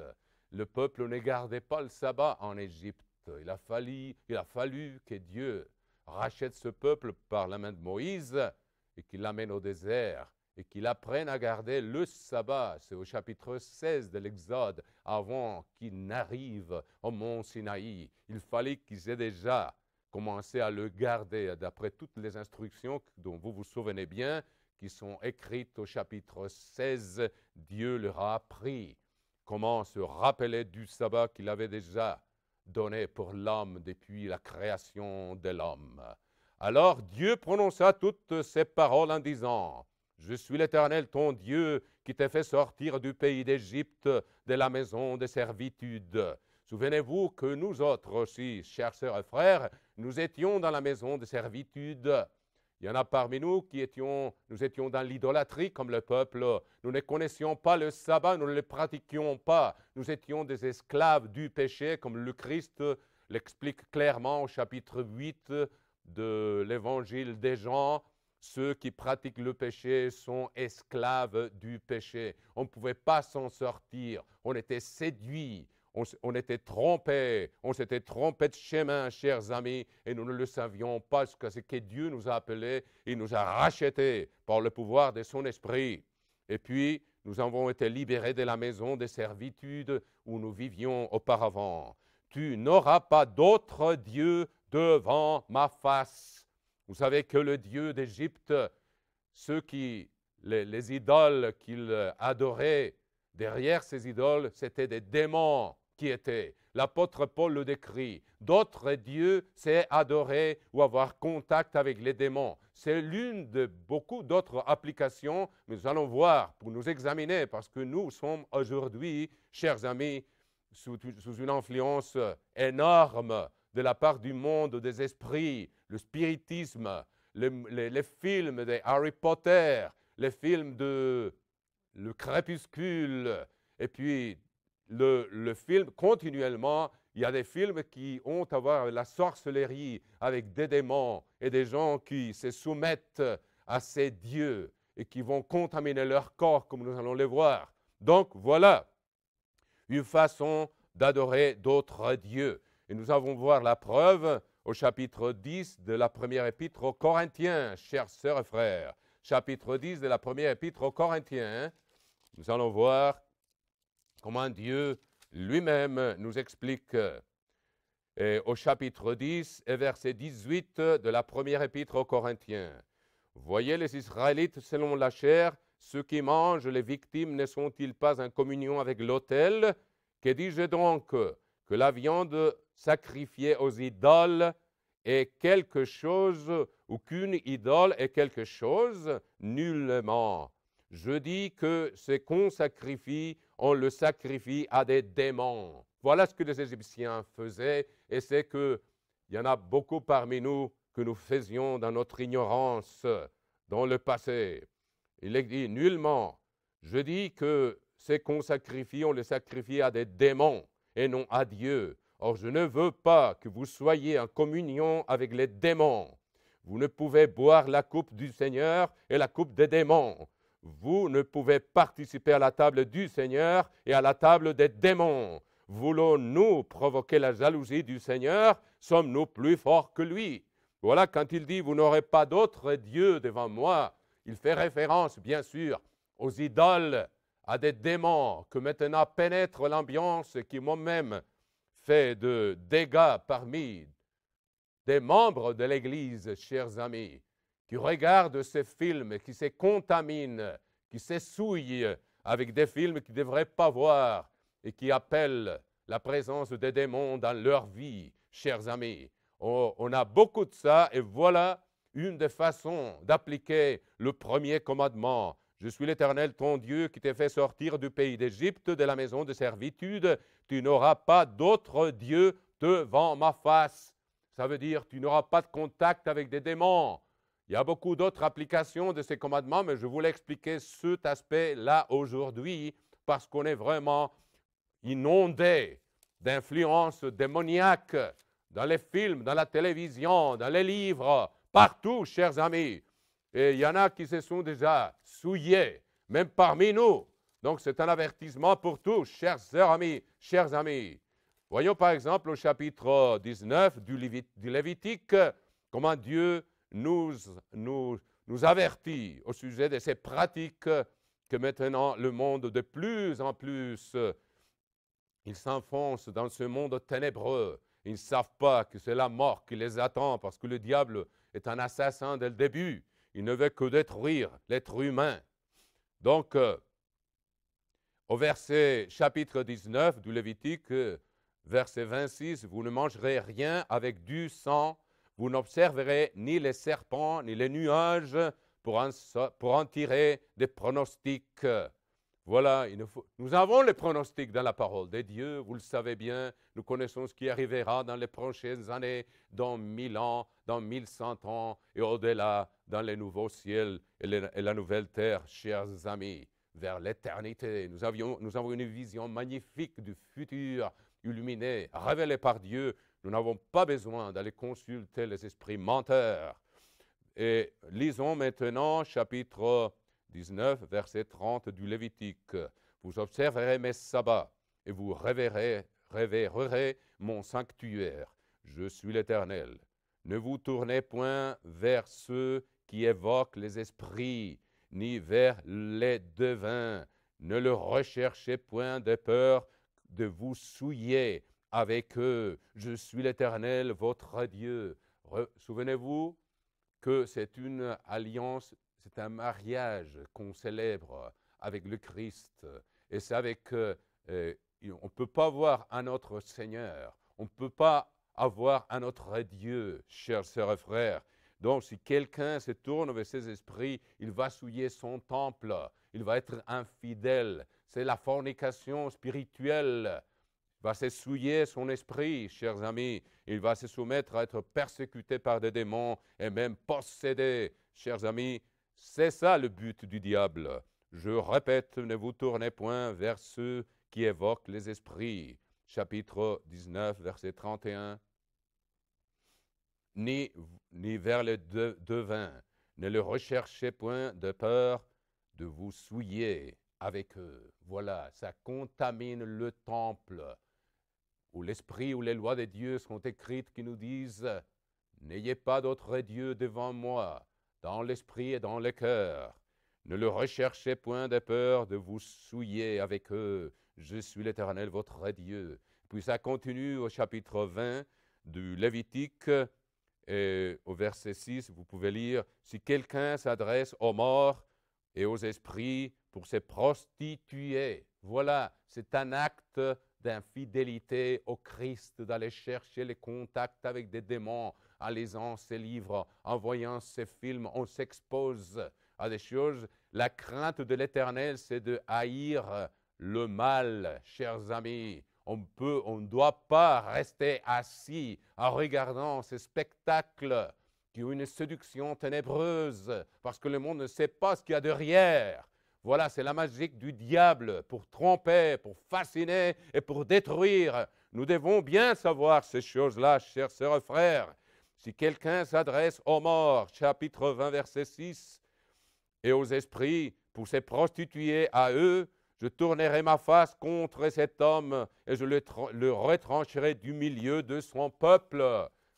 Le peuple ne gardait pas le sabbat en Égypte. Il a fallu que Dieu rachète ce peuple par la main de Moïse et qu'il l'amène au désert et qu'il apprenne à garder le sabbat. C'est au chapitre 16 de l'Exode, avant qu'il n'arrive au mont Sinaï. Il fallait qu'ils aient déjà commencé à le garder d'après toutes les instructions dont vous vous souvenez bien, qui sont écrites au chapitre 16. Dieu leur a appris comment se rappeler du sabbat qu'il avait déjà donné pour l'homme depuis la création de l'homme. Alors Dieu prononça toutes ces paroles en disant, « Je suis l'Éternel ton Dieu qui t'ai fait sortir du pays d'Égypte, de la maison de servitude. » Souvenez-vous que nous autres aussi, chers sœurs et frères, nous étions dans la maison de servitude. Il y en a parmi nous nous étions dans l'idolâtrie comme le peuple. Nous ne connaissions pas le sabbat, nous ne le pratiquions pas. Nous étions des esclaves du péché, comme le Christ l'explique clairement au chapitre 8 de l'évangile des Jean. Ceux qui pratiquent le péché sont esclaves du péché. On ne pouvait pas s'en sortir. On était séduits. On était trompés, on s'était trompé de chemin, chers amis, et nous ne le savions pas, parce que c'est que Dieu nous a appelés, il nous a rachetés par le pouvoir de son esprit. Et puis, nous avons été libérés de la maison de servitude où nous vivions auparavant. Tu n'auras pas d'autre Dieu devant ma face. Vous savez que le Dieu d'Égypte, les idoles qu'il adorait, derrière ces idoles, c'était des démons qui étaient. L'apôtre Paul le décrit. D'autres dieux, c'est adorer ou avoir contact avec les démons. C'est l'une de beaucoup d'autres applications, mais nous allons voir pour nous examiner, parce que nous sommes aujourd'hui, chers amis, sous une influence énorme de la part du monde des esprits, le spiritisme, les films de Harry Potter, les films de Le Crépuscule, et puis le film, continuellement, il y a des films qui ont à voir avec la sorcellerie, avec des démons et des gens qui se soumettent à ces dieux et qui vont contaminer leur corps, comme nous allons le voir. Donc, voilà une façon d'adorer d'autres dieux. Et nous allons voir la preuve au chapitre 10 de la première épître aux Corinthiens, chers sœurs et frères. Chapitre 10 de la première épître aux Corinthiens, nous allons voir comment Dieu lui-même nous explique. Et au chapitre 10 et verset 18 de la première épître aux Corinthiens. Voyez les Israélites selon la chair, ceux qui mangent les victimes ne sont-ils pas en communion avec l'autel? Que dis-je donc? Que la viande sacrifiée aux idoles est quelque chose, ou qu'une idole est quelque chose? Nullement. Je dis que ce qu'on sacrifie, on le sacrifie à des démons. Voilà ce que les Égyptiens faisaient, et c'est qu'il y en a beaucoup parmi nous que nous faisions dans notre ignorance dans le passé. Il est dit nullement. Je dis que ce qu'on sacrifie, on le sacrifie à des démons et non à Dieu. Or, je ne veux pas que vous soyez en communion avec les démons. Vous ne pouvez boire la coupe du Seigneur et la coupe des démons. vous ne pouvez participer à la table du Seigneur et à la table des démons. Voulons-nous provoquer la jalousie du Seigneur? Sommes-nous plus forts que lui? Voilà, quand il dit « Vous n'aurez pas d'autre Dieu devant moi », il fait référence, bien sûr, aux idoles, à des démons que maintenant pénètre l'ambiance qui moi-même fait de dégâts parmi des membres de l'Église, chers amis, qui regardent ces films, qui se contaminent, qui s'essouillent avec des films qu'ils ne devraient pas voir et qui appellent la présence des démons dans leur vie, chers amis. On a beaucoup de ça et voilà une des façons d'appliquer le premier commandement. Je suis l'Éternel, ton Dieu, qui t'ai fait sortir du pays d'Égypte, de la maison de servitude. Tu n'auras pas d'autre Dieu devant ma face. Ça veut dire tu n'auras pas de contact avec des démons. Il y a beaucoup d'autres applications de ces commandements, mais je voulais expliquer cet aspect-là aujourd'hui parce qu'on est vraiment inondé d'influences démoniaques dans les films, dans la télévision, dans les livres, partout, chers amis. Et il y en a qui se sont déjà souillés, même parmi nous. Donc c'est un avertissement pour tous, chers amis, chers amis. Voyons par exemple au chapitre 19 du Lévitique, comment Dieu nous avertit au sujet de ces pratiques que maintenant le monde de plus en plus, il s'enfonce dans ce monde ténébreux. Ils ne savent pas que c'est la mort qui les attend parce que le diable est un assassin dès le début. Il ne veut que détruire l'être humain. Donc, au verset chapitre 19 du Lévitique, verset 26, vous ne mangerez rien avec du sang, vous n'observerez ni les serpents ni les nuages pour en tirer des pronostics. Voilà, nous avons les pronostics dans la parole de Dieu, vous le savez bien, nous connaissons ce qui arrivera dans les prochaines années, dans 1000 ans, dans 1100 ans et au-delà, dans les nouveaux ciels et la nouvelle terre, chers amis, vers l'éternité. Nous avons une vision magnifique du futur, illuminé, révélé par Dieu. Nous n'avons pas besoin d'aller consulter les esprits menteurs. Et lisons maintenant chapitre 19, verset 30 du Lévitique. Vous observerez mes sabbats et vous révérerez mon sanctuaire. Je suis l'Éternel. Ne vous tournez point vers ceux qui évoquent les esprits, ni vers les devins. Ne le recherchez point de peur de vous souiller avec eux. Je suis l'Éternel, votre Dieu. Souvenez-vous que c'est une alliance, c'est un mariage qu'on célèbre avec le Christ. Et c'est avec, on ne peut pas voir un autre Seigneur, on ne peut pas avoir un autre Dieu, chers sœurs et frères. Donc, si quelqu'un se tourne vers ses esprits, il va souiller son temple, il va être infidèle. C'est la fornication spirituelle. Il va se souiller son esprit, chers amis. Il va se soumettre à être persécuté par des démons et même possédé, chers amis. C'est ça le but du diable. Je répète, ne vous tournez point vers ceux qui évoquent les esprits. Chapitre 19, verset 31. Ni vers les devins. Ne le recherchez point de peur de vous souiller avec eux. Voilà, ça contamine le temple où l'esprit, où les lois de Dieu sont écrites qui nous disent « N'ayez pas d'autre Dieu devant moi, dans l'esprit et dans le cœur. Ne le recherchez point de peur de vous souiller avec eux. Je suis l'Éternel, votre Dieu. » Puis ça continue au chapitre 20 du Lévitique, et au verset 6, vous pouvez lire « Si quelqu'un s'adresse aux morts et aux esprits pour se prostituer. » Voilà, c'est un acte d'infidélité au Christ, d'aller chercher les contacts avec des démons, en lisant ses livres, en voyant ses films, on s'expose à des choses. La crainte de l'Éternel, c'est de haïr le mal, chers amis. On ne doit pas rester assis en regardant ces spectacles qui ont une séduction ténébreuse, parce que le monde ne sait pas ce qu'il y a derrière. Voilà, c'est la magie du diable pour tromper, pour fasciner et pour détruire. Nous devons bien savoir ces choses-là, chers sœurs et frères. Si quelqu'un s'adresse aux morts, chapitre 20, verset 6, et aux esprits pour ces prostituées à eux, je tournerai ma face contre cet homme et je le retrancherai du milieu de son peuple.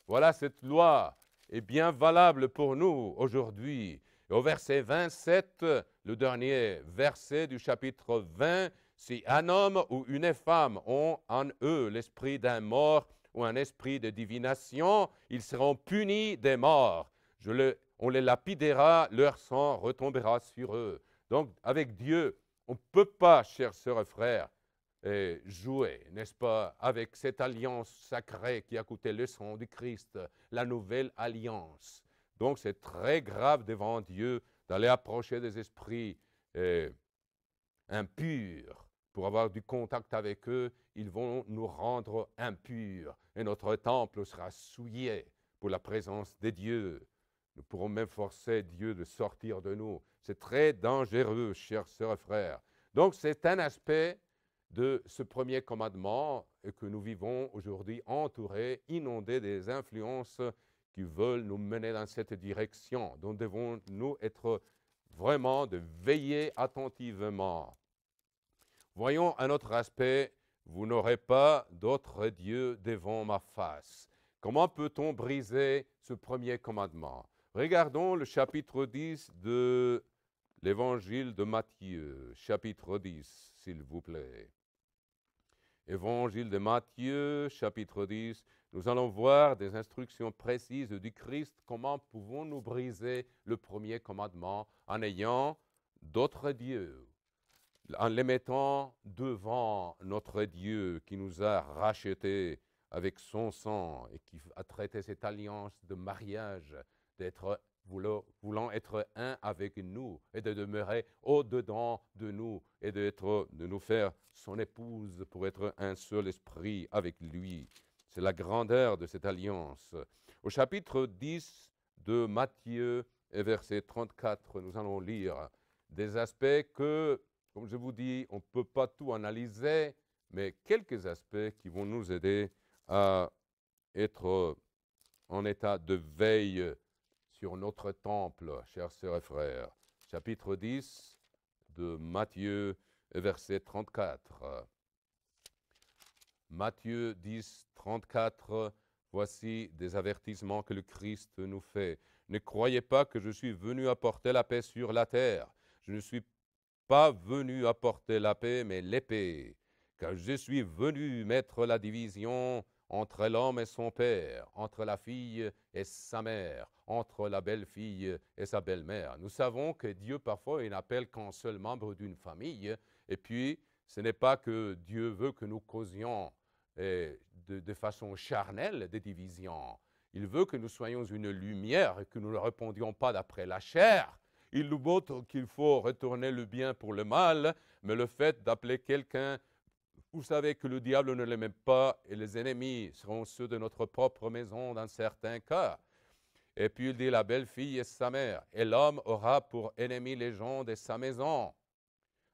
Voilà, cette loi est bien valable pour nous aujourd'hui. Et au verset 27, le dernier verset du chapitre 20, si un homme ou une femme ont en eux l'esprit d'un mort ou un esprit de divination, ils seront punis des morts. On les lapidera, leur sang retombera sur eux. Donc, avec Dieu, on ne peut pas, chers sœurs et frères, jouer, n'est-ce pas, avec cette alliance sacrée qui a coûté le sang du Christ, la nouvelle alliance. Donc, c'est très grave devant Dieu d'aller approcher des esprits impurs. Pour avoir du contact avec eux, ils vont nous rendre impurs et notre temple sera souillé pour la présence de Dieu. Nous pourrons même forcer Dieu de sortir de nous. C'est très dangereux, chers sœurs et frères. Donc, c'est un aspect de ce premier commandement que nous vivons aujourd'hui entourés, inondés des influences qui veulent nous mener dans cette direction. Donc, devons-nous être vraiment de veiller attentivement. Voyons un autre aspect. Vous n'aurez pas d'autre Dieu devant ma face. Comment peut-on briser ce premier commandement? Regardons le chapitre 10 de l'évangile de Matthieu. Chapitre 10, s'il vous plaît. Évangile de Matthieu, chapitre 10. Nous allons voir des instructions précises du Christ. Comment pouvons-nous briser le premier commandement en ayant d'autres dieux, en les mettant devant notre Dieu qui nous a rachetés avec son sang et qui a traité cette alliance de mariage, voulant être un avec nous et de demeurer au-dedans de nous et de nous faire son épouse pour être un seul esprit avec lui. C'est la grandeur de cette alliance. Au chapitre 10 de Matthieu, et verset 34, nous allons lire des aspects que, comme je vous dis, on ne peut pas tout analyser, mais quelques aspects qui vont nous aider à être en état de veille sur notre temple, chers sœurs et frères. Chapitre 10 de Matthieu, verset 34. Matthieu 10, 34, voici des avertissements que le Christ nous fait. Ne croyez pas que je suis venu apporter la paix sur la terre. Je ne suis pas venu apporter la paix, mais l'épée. Car je suis venu mettre la division entre l'homme et son père, entre la fille et sa mère, entre la belle-fille et sa belle-mère. Nous savons que Dieu, parfois, il n'appelle qu'un seul membre d'une famille. Et puis, ce n'est pas que Dieu veut que nous causions de façon charnelle des divisions. Il veut que nous soyons une lumière et que nous ne répondions pas d'après la chair. Il nous montre qu'il faut retourner le bien pour le mal, mais le fait d'appeler quelqu'un, vous savez que le diable ne l'aime pas et les ennemis seront ceux de notre propre maison dans certains cas. Et puis il dit la belle-fille et sa mère, et l'homme aura pour ennemi les gens de sa maison.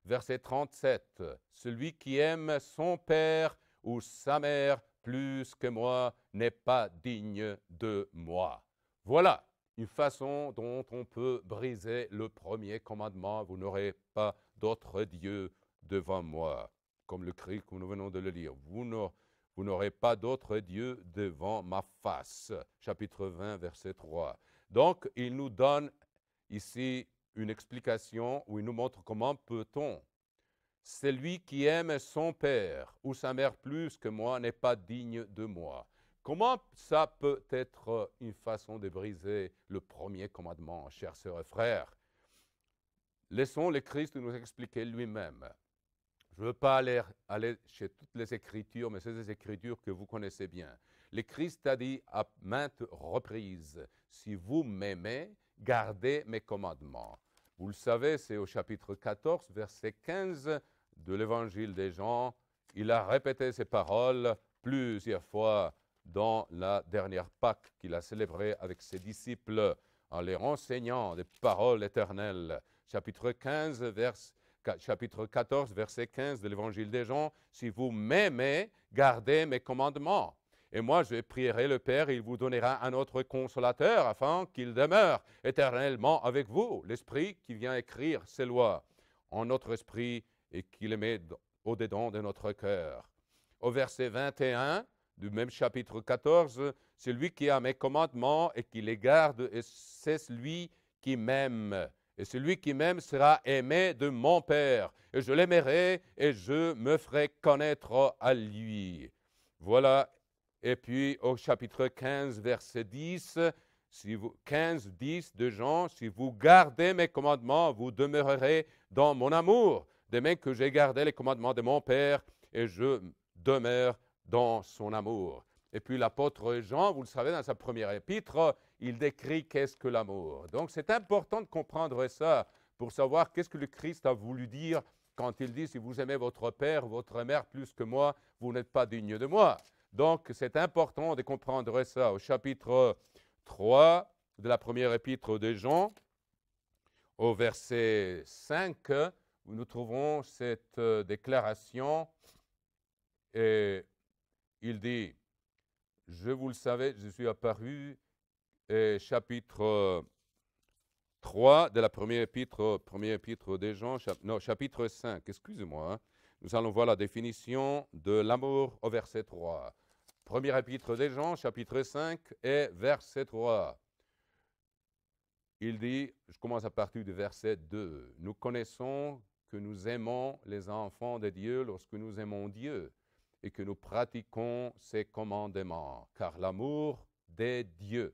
Verset 37, celui qui aime son père ou sa mère plus que moi n'est pas digne de moi. Voilà une façon dont on peut briser le premier commandement. Vous n'aurez pas d'autre Dieu devant moi. Comme le cri que nous venons de le lire. Vous n'aurez pas d'autre Dieu devant ma face. Chapitre 20, verset 3. Donc, il nous donne ici une explication où il nous montre comment peut-on. Celui qui aime son père ou sa mère plus que moi n'est pas digne de moi. Comment ça peut être une façon de briser le premier commandement, chers sœurs et frères? Laissons le Christ nous expliquer lui-même. Je ne veux pas aller chez toutes les Écritures, mais c'est des Écritures que vous connaissez bien. Le Christ a dit à maintes reprises, « Si vous m'aimez, gardez mes commandements. » Vous le savez, c'est au chapitre 14, verset 15 de l'Évangile des Jean. Il a répété ces paroles plusieurs fois dans la dernière Pâque qu'il a célébrée avec ses disciples en les enseignant des paroles éternelles. Chapitre 14, verset 15 de l'Évangile des Jean, « Si vous m'aimez, gardez mes commandements. Et moi, je prierai le Père, il vous donnera un autre consolateur afin qu'il demeure éternellement avec vous, l'Esprit qui vient écrire ces lois. en notre esprit et qui les met au-dedans de notre cœur. Au verset 21 du même chapitre 14, celui qui a mes commandements et qui les garde, c'est celui qui m'aime. Et celui qui m'aime sera aimé de mon Père. Et je l'aimerai et je me ferai connaître à lui. Voilà. Et puis au chapitre 15, verset 10, 10 de Jean, si vous gardez mes commandements, vous demeurerez dans mon amour, de même que j'ai gardé les commandements de mon Père et je demeure dans son amour. Et puis l'apôtre Jean, vous le savez, dans sa première épître, il décrit qu'est-ce que l'amour. Donc c'est important de comprendre ça pour savoir qu'est-ce que le Christ a voulu dire quand il dit « Si vous aimez votre père, votre mère plus que moi, vous n'êtes pas digne de moi ». Donc c'est important de comprendre ça. Au chapitre 3 de la première épître de Jean, au verset 5, nous trouvons cette déclaration et il dit « Je vous le savais, je suis apparu » et chapitre 3 de la première épître des Jean, chapitre 5, excusez-moi, hein. Nous allons voir la définition de l'amour au verset 3. Première épître des Jean, chapitre 5 et verset 3. Il dit, je commence à partir du verset 2, « Nous connaissons que nous aimons les enfants de Dieu lorsque nous aimons Dieu et que nous pratiquons ses commandements, car l'amour des dieux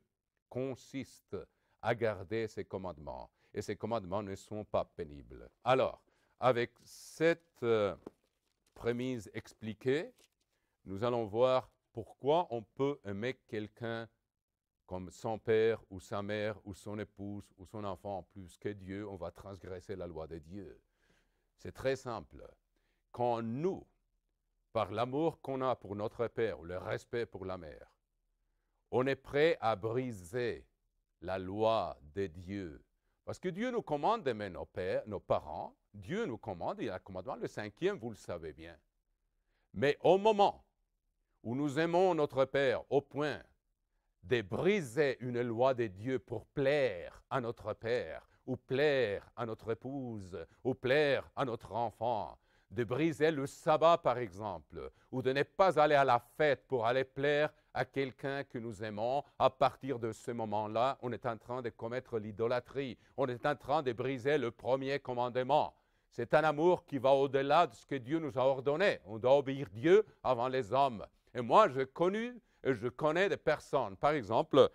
consiste à garder ses commandements, et ces commandements ne sont pas pénibles. » Alors, avec cette prémisse expliquée, nous allons voir pourquoi on peut aimer quelqu'un comme son père ou sa mère ou son épouse ou son enfant plus que Dieu, on va transgresser la loi de Dieu. C'est très simple. Quand nous, par l'amour qu'on a pour notre père ou le respect pour la mère, on est prêt à briser la loi de Dieu. Parce que Dieu nous commande d'aimer nos pères, nos parents. Dieu nous commande, il y a un commandement, le 5e, vous le savez bien. Mais au moment où nous aimons notre Père au point de briser une loi de Dieu pour plaire à notre Père, ou plaire à notre épouse, ou plaire à notre enfant, de briser le sabbat par exemple, ou de ne pas aller à la fête pour aller plaire à quelqu'un que nous aimons, à partir de ce moment-là, on est en train de commettre l'idolâtrie, on est en train de briser le premier commandement. C'est un amour qui va au-delà de ce que Dieu nous a ordonné. On doit obéir Dieu avant les hommes. Et moi, je connais des personnes, par exemple,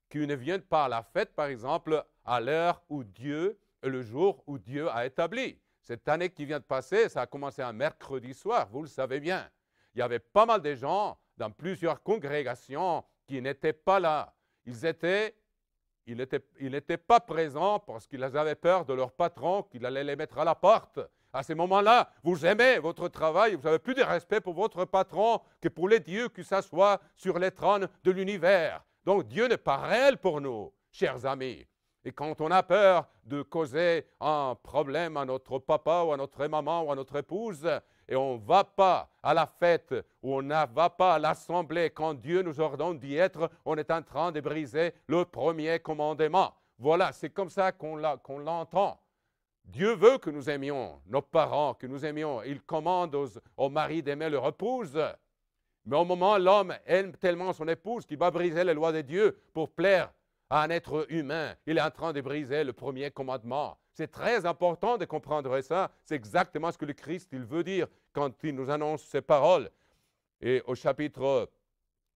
qui ne viennent pas à la fête, par exemple, à l'heure où Dieu, le jour où Dieu a établi. Cette année qui vient de passer, ça a commencé un mercredi soir, vous le savez bien. Il y avait pas mal de gens dans plusieurs congrégations qui n'étaient pas là. Ils n'étaient pas présents parce qu'ils avaient peur de leur patron, qu'il allait les mettre à la porte. À ce moment-là, vous aimez votre travail, vous n'avez plus de respect pour votre patron que pour les dieux qui s'assoient sur les trônes de l'univers. Donc Dieu n'est pas réel pour nous, chers amis. Et quand on a peur de causer un problème à notre papa ou à notre maman ou à notre épouse, et on ne va pas à la fête ou on ne va pas à l'assemblée quand Dieu nous ordonne d'y être, on est en train de briser le premier commandement. Voilà, c'est comme ça qu'on l'entend. Dieu veut que nous aimions nos parents, que nous aimions. Il commande aux maris d'aimer leur épouse. Mais au moment où l'homme aime tellement son épouse qu'il va briser les lois de Dieu pour plaire à un être humain, il est en train de briser le premier commandement. C'est très important de comprendre ça. C'est exactement ce que le Christ il veut dire quand il nous annonce ces paroles. Et au chapitre,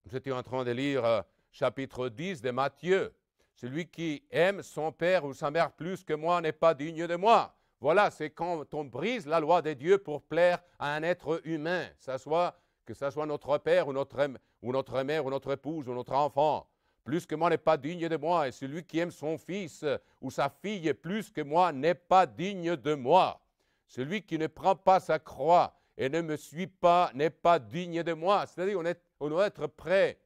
j'étais en train de lire chapitre 10 de Matthieu. Celui qui aime son père ou sa mère plus que moi n'est pas digne de moi. Voilà, c'est quand on brise la loi de Dieu pour plaire à un être humain, que ce soit notre père ou notre mère ou notre épouse ou notre enfant. Plus que moi n'est pas digne de moi, et celui qui aime son fils ou sa fille plus que moi n'est pas digne de moi. Celui qui ne prend pas sa croix et ne me suit pas n'est pas digne de moi. C'est-à-dire on doit être prêt,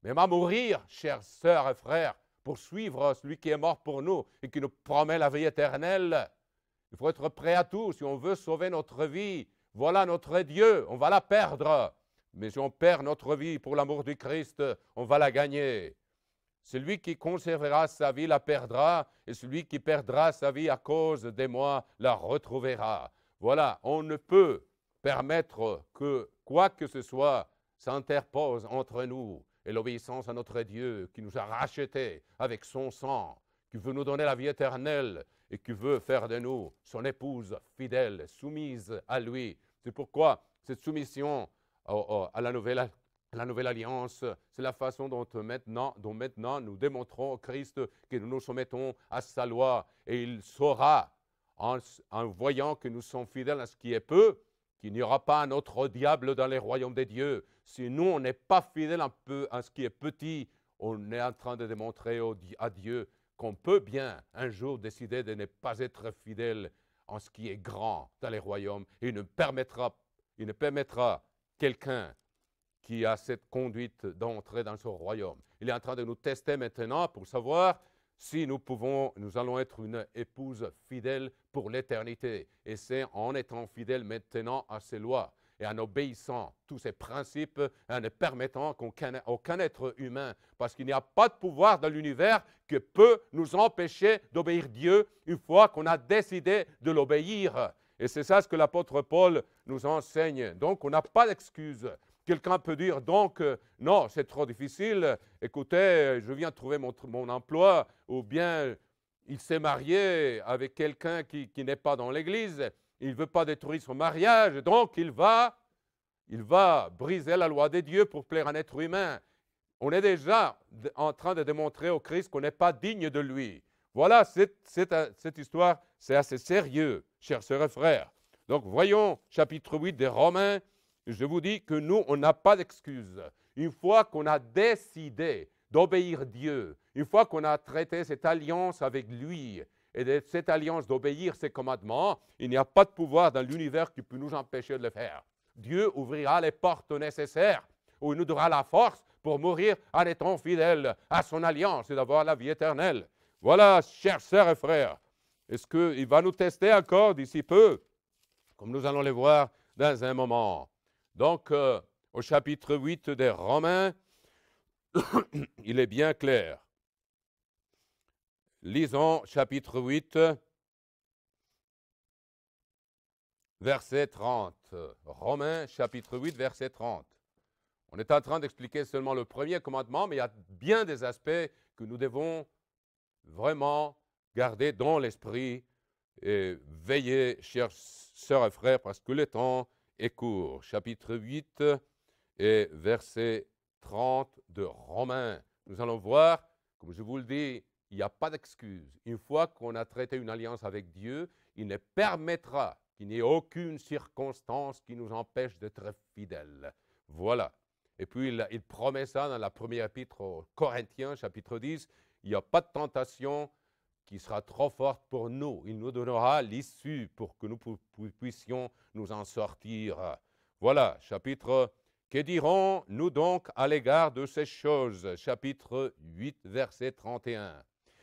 même à mourir, chères sœurs et frères, pour suivre celui qui est mort pour nous et qui nous promet la vie éternelle. Il faut être prêt à tout si on veut sauver notre vie. Voilà notre Dieu, on va la perdre. Mais si on perd notre vie pour l'amour du Christ, on va la gagner. Celui qui conservera sa vie la perdra, et celui qui perdra sa vie à cause de moi la retrouvera. Voilà, on ne peut permettre que quoi que ce soit s'interpose entre nous et l'obéissance à notre Dieu qui nous a rachetés avec son sang, qui veut nous donner la vie éternelle et qui veut faire de nous son épouse fidèle, soumise à lui. C'est pourquoi cette soumission à la nouvelle alliance, c'est la façon dont maintenant nous démontrons au Christ que nous nous soumettons à sa loi. Et il saura, en voyant que nous sommes fidèles à ce qui est peu, qu'il n'y aura pas un autre diable dans les royaumes des dieux. Si nous, on n'est pas fidèles un peu à ce qui est petit, on est en train de démontrer à Dieu qu'on peut bien un jour décider de ne pas être fidèle en ce qui est grand dans les royaumes. Et il ne permettra quelqu'un qui a cette conduite d'entrer dans ce royaume. Il est en train de nous tester maintenant pour savoir si nous allons être une épouse fidèle pour l'éternité. Et c'est en étant fidèle maintenant à ses lois et en obéissant tous ces principes et en ne permettant aucun être humain, parce qu'il n'y a pas de pouvoir dans l'univers que peut nous empêcher d'obéir Dieu une fois qu'on a décidé de l'obéir. Et c'est ça ce que l'apôtre Paul nous enseigne. Donc, on n'a pas d'excuse. Quelqu'un peut dire donc, non, c'est trop difficile, écoutez, je viens de trouver mon emploi, ou bien il s'est marié avec quelqu'un qui n'est pas dans l'Église, il ne veut pas détruire son mariage, donc il va briser la loi de Dieu pour plaire à un être humain. On est déjà en train de démontrer au Christ qu'on n'est pas digne de lui. Voilà, cette histoire, c'est assez sérieux, chers sœurs et frères. Donc voyons chapitre 8 des Romains. Je vous dis que nous, on n'a pas d'excuse. Une fois qu'on a décidé d'obéir Dieu, une fois qu'on a traité cette alliance avec lui, et de cette alliance d'obéir ses commandements, il n'y a pas de pouvoir dans l'univers qui peut nous empêcher de le faire. Dieu ouvrira les portes nécessaires, où il nous donnera la force pour mourir en étant fidèles à son alliance et d'avoir la vie éternelle. Voilà, chers sœurs et frères, est-ce qu'il va nous tester encore d'ici peu, comme nous allons le voir dans un moment. Donc, au chapitre 8 des Romains, il est bien clair. Lisons chapitre 8, verset 30. Romains, chapitre 8, verset 30. On est en train d'expliquer seulement le premier commandement, mais il y a bien des aspects que nous devons vraiment garder dans l'esprit et veiller, chers sœurs et frères, parce que le temps est court. Chapitre 8 et verset 30 de Romains. Nous allons voir, comme je vous le dis, il n'y a pas d'excuse. Une fois qu'on a traité une alliance avec Dieu, il ne permettra qu'il n'y ait aucune circonstance qui nous empêche d'être fidèles. Voilà. Et puis, il promet ça dans la première épître aux Corinthiens, chapitre 10. Il n'y a pas de tentation qui sera trop forte pour nous. Il nous donnera l'issue pour que nous puissions nous en sortir. Voilà, chapitre. Que dirons-nous donc à l'égard de ces choses? Chapitre 8, verset 31.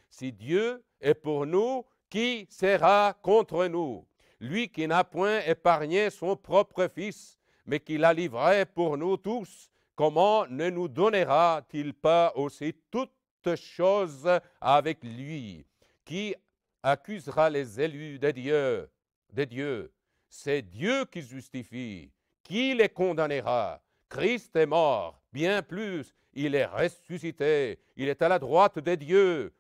Si Dieu est pour nous, qui sera contre nous? Lui qui n'a point épargné son propre Fils, mais qui l'a livré pour nous tous, comment ne nous donnera-t-il pas aussi toutes choses avec lui? Qui accusera les élus de Dieu? C'est Dieu qui justifie. Qui les condamnera? Christ est mort, bien plus, il est ressuscité, il est à la droite de Dieu.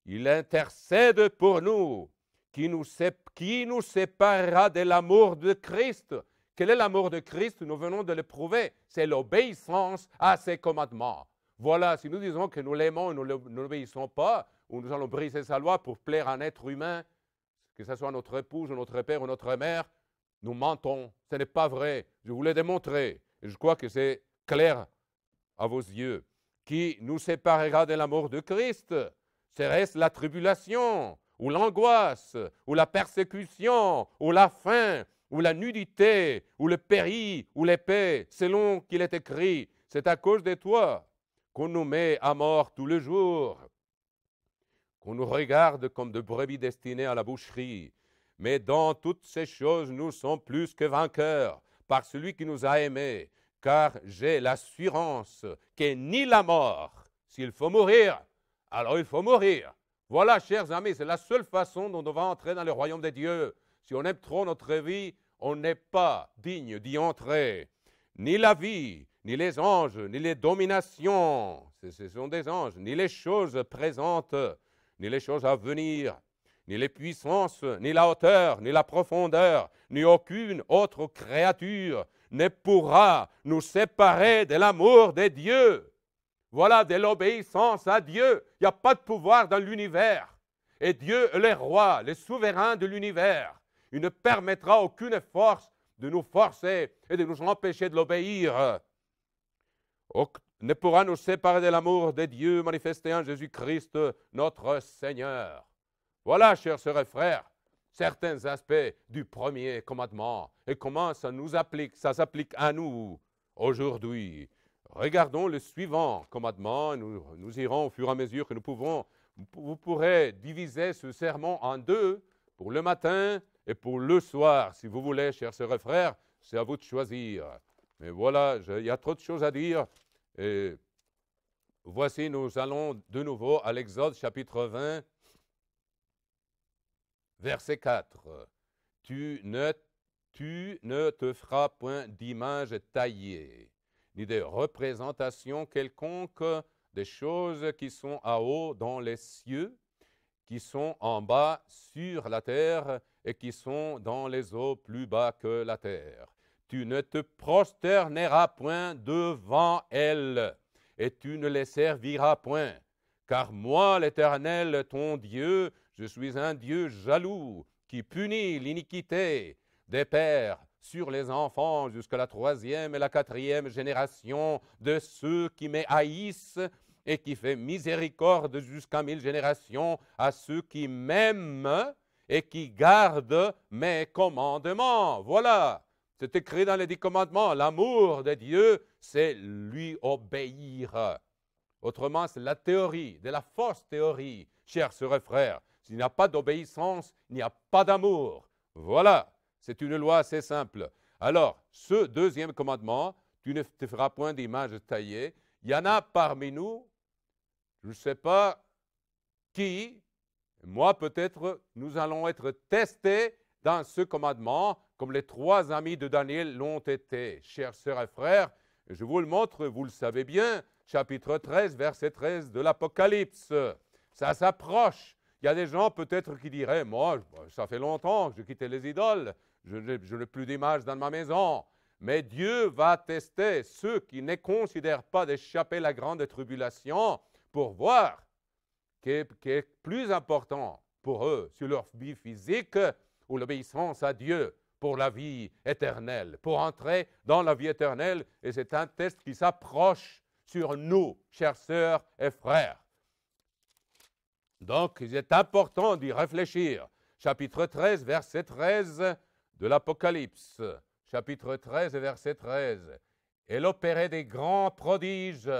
Il intercède pour nous. Qui nous séparera de l'amour de Christ? Quel est l'amour de Christ? Nous venons de le prouver. C'est l'obéissance à ses commandements. Voilà, si nous disons que nous l'aimons et nous n'obéissons pas, ou nous allons briser sa loi pour plaire à un être humain, que ce soit notre épouse, ou notre père ou notre mère, nous mentons. Ce n'est pas vrai. Je vous l'ai démontré. Et je crois que c'est clair à vos yeux. Qui nous séparera de l'amour de Christ? Serait-ce la tribulation, ou l'angoisse, ou la persécution, ou la faim, ou la nudité, ou le péril, ou l'épée, selon qu'il est écrit, c'est à cause de toi qu'on nous met à mort tous les jours, qu'on nous regarde comme de brebis destinées à la boucherie. Mais dans toutes ces choses, nous sommes plus que vainqueurs par celui qui nous a aimés, car j'ai l'assurance que ni la mort, s'il faut mourir, alors il faut mourir. Voilà, chers amis, c'est la seule façon dont on va entrer dans le royaume de Dieu. Si on aime trop notre vie, on n'est pas digne d'y entrer. Ni la vie, ni les anges, ni les dominations, ce sont des anges, ni les choses présentes, ni les choses à venir, ni les puissances, ni la hauteur, ni la profondeur, ni aucune autre créature ne pourra nous séparer de l'amour de Dieu. Voilà, de l'obéissance à Dieu. Il n'y a pas de pouvoir dans l'univers. Et Dieu est le roi, le souverain de l'univers. Il ne permettra aucune force de nous forcer et de nous empêcher de l'obéir. Ne pourra nous séparer de l'amour de Dieu manifesté en Jésus-Christ, notre Seigneur. Voilà, chers sœurs et frères, certains aspects du premier commandement et comment ça s'applique à nous aujourd'hui. Regardons le suivant commandement. Nous irons au fur et à mesure que nous pouvons. Vous pourrez diviser ce sermon en deux, pour le matin et pour le soir, si vous voulez, chers sœurs et frères. C'est à vous de choisir. Mais voilà, il y a trop de choses à dire. Et voici, nous allons de nouveau à l'Exode chapitre 20, verset 4. Tu ne te feras point d'image taillée, ni de représentation quelconque des choses qui sont à haut dans les cieux, qui sont en bas sur la terre et qui sont dans les eaux plus bas que la terre. Tu ne te prosterneras point devant elles, et tu ne les serviras point. Car moi, l'Éternel, ton Dieu, je suis un Dieu jaloux, qui punit l'iniquité des pères sur les enfants jusqu'à la 3e et la 4e génération de ceux qui me haïssent, et qui fait miséricorde jusqu'à 1000 générations à ceux qui m'aiment et qui gardent mes commandements. Voilà, c'est écrit dans les 10 commandements. L'amour de Dieu, c'est lui obéir. Autrement, c'est la théorie, de la fausse théorie, chers sœurs et frères. S'il n'y a pas d'obéissance, il n'y a pas d'amour. Voilà, c'est une loi assez simple. Alors, ce deuxième commandement, tu ne te feras point d'image taillée. Il y en a parmi nous, je ne sais pas qui, moi peut-être, nous allons être testés dans ce commandement, comme les 3 amis de Daniel l'ont été. Chers sœurs et frères, je vous le montre, vous le savez bien, chapitre 13, verset 13 de l'Apocalypse. Ça s'approche. Il y a des gens peut-être qui diraient, moi, ça fait longtemps que j'ai quitté les idoles, je n'ai plus d'image dans ma maison. Mais Dieu va tester ceux qui ne considèrent pas d'échapper à la grande tribulation pour voir ce qui est plus important pour eux sur leur vie physique ou l'obéissance à Dieu pour la vie éternelle, pour entrer dans la vie éternelle. Et c'est un test qui s'approche sur nous, chères sœurs et frères. Donc, il est important d'y réfléchir. Chapitre 13, verset 13 de l'Apocalypse. Chapitre 13, verset 13. Elle opérait des grands prodiges,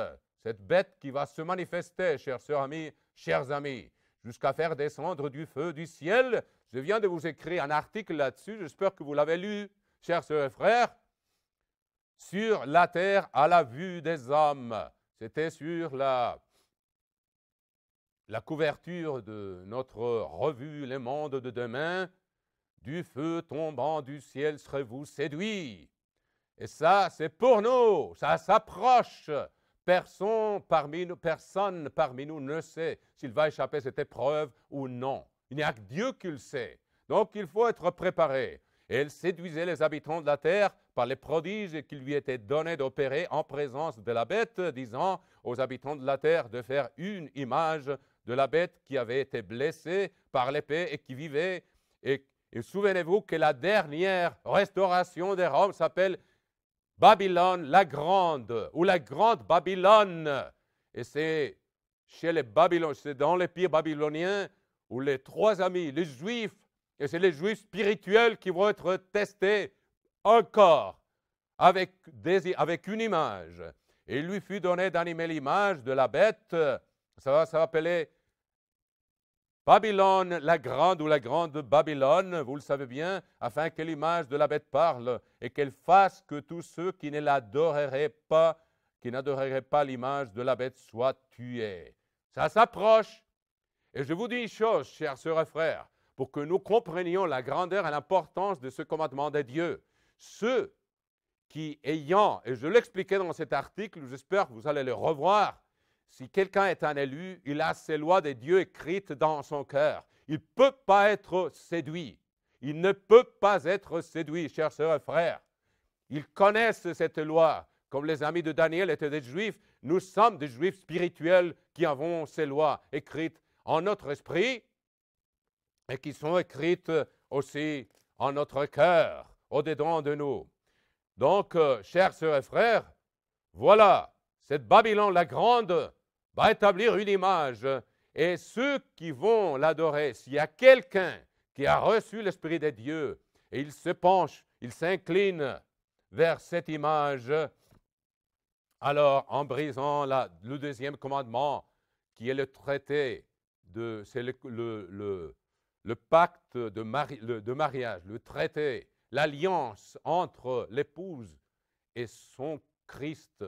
cette bête qui va se manifester, chers amis, jusqu'à faire descendre du feu du ciel. Je viens de vous écrire un article là-dessus, j'espère que vous l'avez lu, chers sœurs et frères, sur la terre à la vue des hommes. C'était sur la couverture de notre revue Le Monde de demain. Du feu tombant du ciel serez-vous séduits. Et ça, c'est pour nous, ça s'approche. Personne parmi nous ne sait s'il va échapper à cette épreuve ou non. Il n'y a que Dieu qui le sait. Donc, il faut être préparé. Et elle séduisait les habitants de la terre par les prodiges qui lui étaient donnés d'opérer en présence de la bête, disant aux habitants de la terre de faire une image de la bête qui avait été blessée par l'épée et qui vivait. Et souvenez-vous que la dernière restauration des Roms s'appelle Babylone la Grande, ou la Grande Babylone. Et c'est chez les Babyloniens, c'est dans l'Empire babylonien où les 3 amis, les Juifs, et c'est les Juifs spirituels qui vont être testés encore avec une image. Et il lui fut donné d'animer l'image de la bête. Ça va s'appeler Babylone la Grande ou la Grande Babylone, vous le savez bien, afin que l'image de la bête parle et qu'elle fasse que tous ceux qui ne l'adoreraient pas, qui n'adoreraient pas l'image de la bête soient tués. Ça s'approche. Et je vous dis une chose, chers sœurs et frères, pour que nous comprenions la grandeur et l'importance de ce commandement de Dieu. Ceux qui ayant, et je l'expliquais dans cet article, j'espère que vous allez le revoir, si quelqu'un est un élu, il a ces lois de Dieu écrites dans son cœur. Il ne peut pas être séduit. Il ne peut pas être séduit, chers sœurs et frères. Ils connaissent cette loi. Comme les amis de Daniel étaient des juifs, nous sommes des juifs spirituels qui avons ces lois écrites en notre esprit et qui sont écrites aussi en notre cœur, au-dedans de nous. Donc, chers sœurs et frères, voilà, cette Babylone la grande va établir une image et ceux qui vont l'adorer, s'il y a quelqu'un qui a reçu l'Esprit de Dieu et il se penche, il s'incline vers cette image, alors en brisant le deuxième commandement qui est le traité, c'est le pacte de mariage, le traité, l'alliance entre l'épouse et son Christ,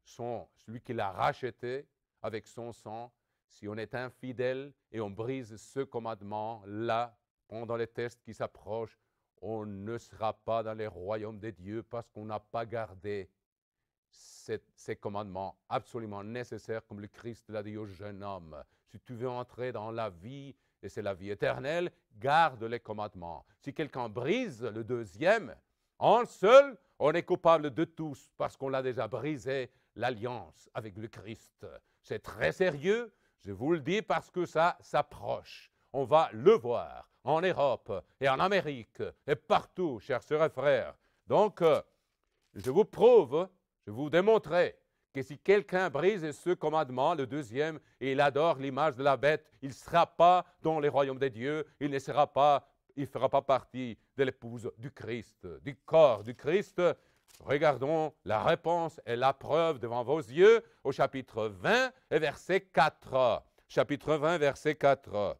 celui qui l'a racheté avec son sang. Si on est infidèle et on brise ce commandement-là, pendant les tests qui s'approchent, on ne sera pas dans les royaumes de Dieu parce qu'on n'a pas gardé ces commandements absolument nécessaires, comme le Christ l'a dit au jeune homme. Si tu veux entrer dans la vie, et c'est la vie éternelle, garde les commandements. Si quelqu'un brise le deuxième, en seul, on est coupable de tous parce qu'on l'a déjà brisé l'alliance avec le Christ. C'est très sérieux, je vous le dis parce que ça s'approche. On va le voir en Europe et en Amérique et partout, chers sœurs et frères. Donc, je vous prouve, je vous démontrerai que si quelqu'un brise ce commandement, le deuxième, et il adore l'image de la bête, il ne sera pas dans les royaumes de Dieu, il ne fera pas partie de l'épouse du Christ, du corps du Christ. Regardons la réponse et la preuve devant vos yeux au chapitre 20 et verset 4. Chapitre 20, verset 4.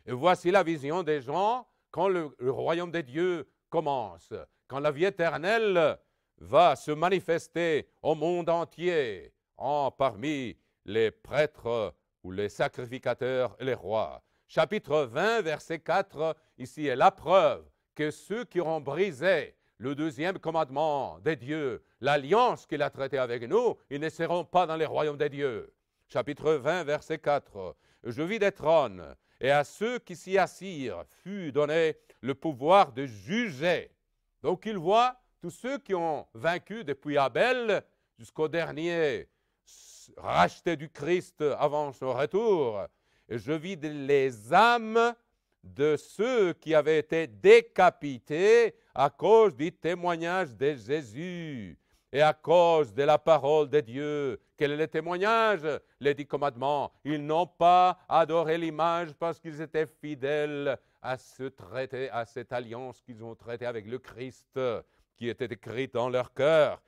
Et voici la vision des gens quand le royaume de Dieu commence, quand la vie éternelle va se manifester au monde entier, parmi les prêtres ou les sacrificateurs et les rois. Chapitre 20, verset 4, ici est la preuve que ceux qui auront brisé le deuxième commandement de Dieu, l'alliance qu'il a traitée avec nous, ils ne seront pas dans les royaumes de Dieu. Chapitre 20, verset 4. Je vis des trônes, et à ceux qui s'y assirent fut donné le pouvoir de juger. Donc il voit tous ceux qui ont vaincu depuis Abel jusqu'au dernier racheté du Christ avant son retour. Et je vis les âmes de ceux qui avaient été décapités à cause du témoignage de Jésus et à cause de la parole de Dieu. Quel est le témoignage? Les 10 commandements. Ils n'ont pas adoré l'image parce qu'ils étaient fidèles à ce traité, à cette alliance qu'ils ont traitée avec le Christ, qui était écrite dans leur cœur.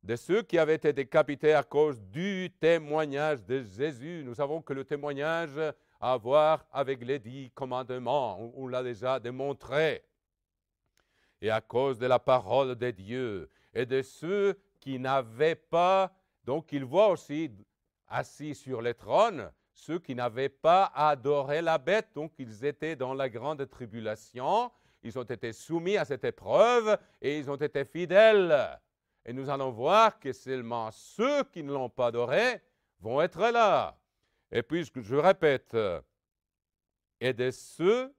De ceux qui avaient été décapités à cause du témoignage de Jésus. Nous savons que le témoignage a à voir avec les 10 commandements. On l'a déjà démontré. Et à cause de la parole de Dieu. Et de ceux qui n'avaient pas, donc il voit aussi assis sur les trônes, ceux qui n'avaient pas adoré la bête, donc ils étaient dans la grande tribulation, ils ont été soumis à cette épreuve et ils ont été fidèles. Et nous allons voir que seulement ceux qui ne l'ont pas adoré vont être là. Et puis, je répète, et de ceux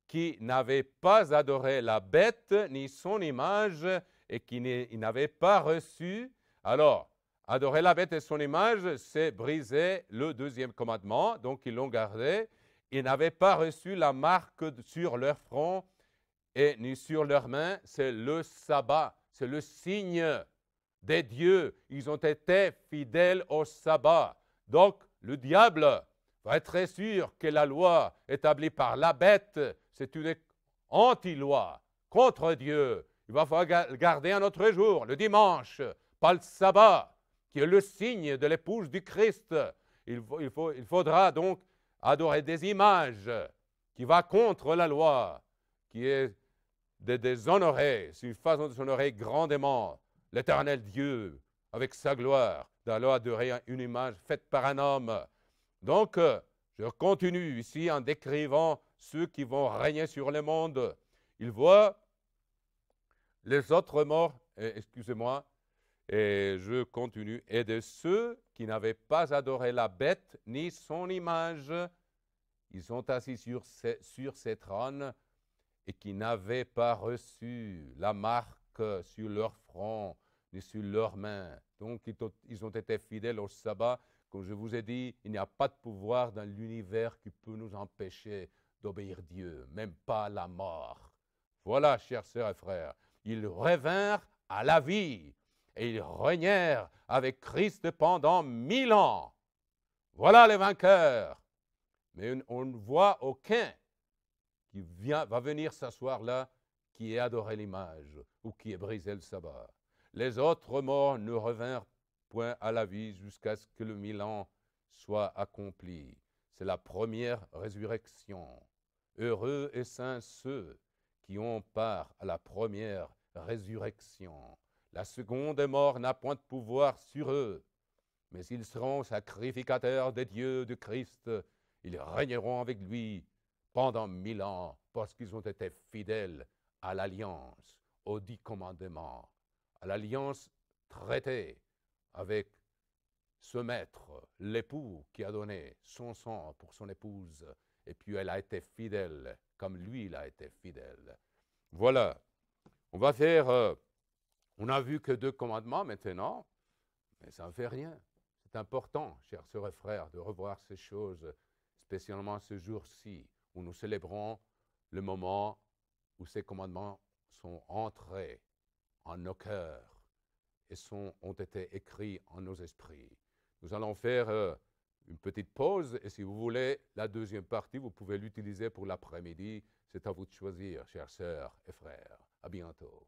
qui n'avaient pas adoré la bête ni son image et qui n'avaient pas reçu. Alors, adorer la bête et son image, c'est briser le deuxième commandement, donc ils l'ont gardé. Ils n'avaient pas reçu la marque sur leur front et ni sur leurs mains, c'est le sabbat, c'est le signe des dieux. Ils ont été fidèles au sabbat. Donc, le diable va être très sûr que la loi établie par la bête, c'est une anti-loi contre Dieu. Il va falloir garder un autre jour, le dimanche, pas le sabbat, qui est le signe de l'épouse du Christ. Il faudra donc adorer des images qui vont contre la loi, qui est de déshonorer, c'est une façon de s'honorer grandement l'Éternel Dieu avec sa gloire. d'aller adorer une image faite par un homme. Donc, je continue ici en décrivant ceux qui vont régner sur le monde. Ils voient les autres morts, excusez-moi, et je continue, et de ceux qui n'avaient pas adoré la bête ni son image, ils sont assis sur ces trônes et qui n'avaient pas reçu la marque sur leur front ni sur leurs mains. Donc, ils ont été fidèles au sabbat. Comme je vous ai dit, il n'y a pas de pouvoir dans l'univers qui peut nous empêcher d'obéir à Dieu, même pas la mort. Voilà, chers sœurs et frères, ils revinrent à la vie et ils régnèrent avec Christ pendant 1000 ans. Voilà les vainqueurs. Mais on ne voit aucun qui va venir s'asseoir là, qui ait adoré l'image ou qui ait brisé le sabbat. Les autres morts ne revinrent point à la vie jusqu'à ce que le 1000 ans soit accompli. C'est la première résurrection. Heureux et saints ceux qui ont part à la première résurrection. La seconde mort n'a point de pouvoir sur eux, mais ils seront sacrificateurs des dieux de Christ. Ils régneront avec lui pendant 1000 ans, parce qu'ils ont été fidèles à l'alliance, aux 10 commandements, à l'alliance traitée avec ce maître, l'époux qui a donné son sang pour son épouse, et puis elle a été fidèle, comme lui il a été fidèle. Voilà, on va faire, on n'a vu que 2 commandements maintenant, mais ça ne fait rien. C'est important, chers sœurs et frères, de revoir ces choses, spécialement ce jour-ci, où nous célébrons le moment où ces commandements sont entrés en nos cœurs et ont été écrits en nos esprits. Nous allons faire une petite pause et si vous voulez, la deuxième partie, vous pouvez l'utiliser pour l'après-midi. C'est à vous de choisir, chères sœurs et frères. À bientôt.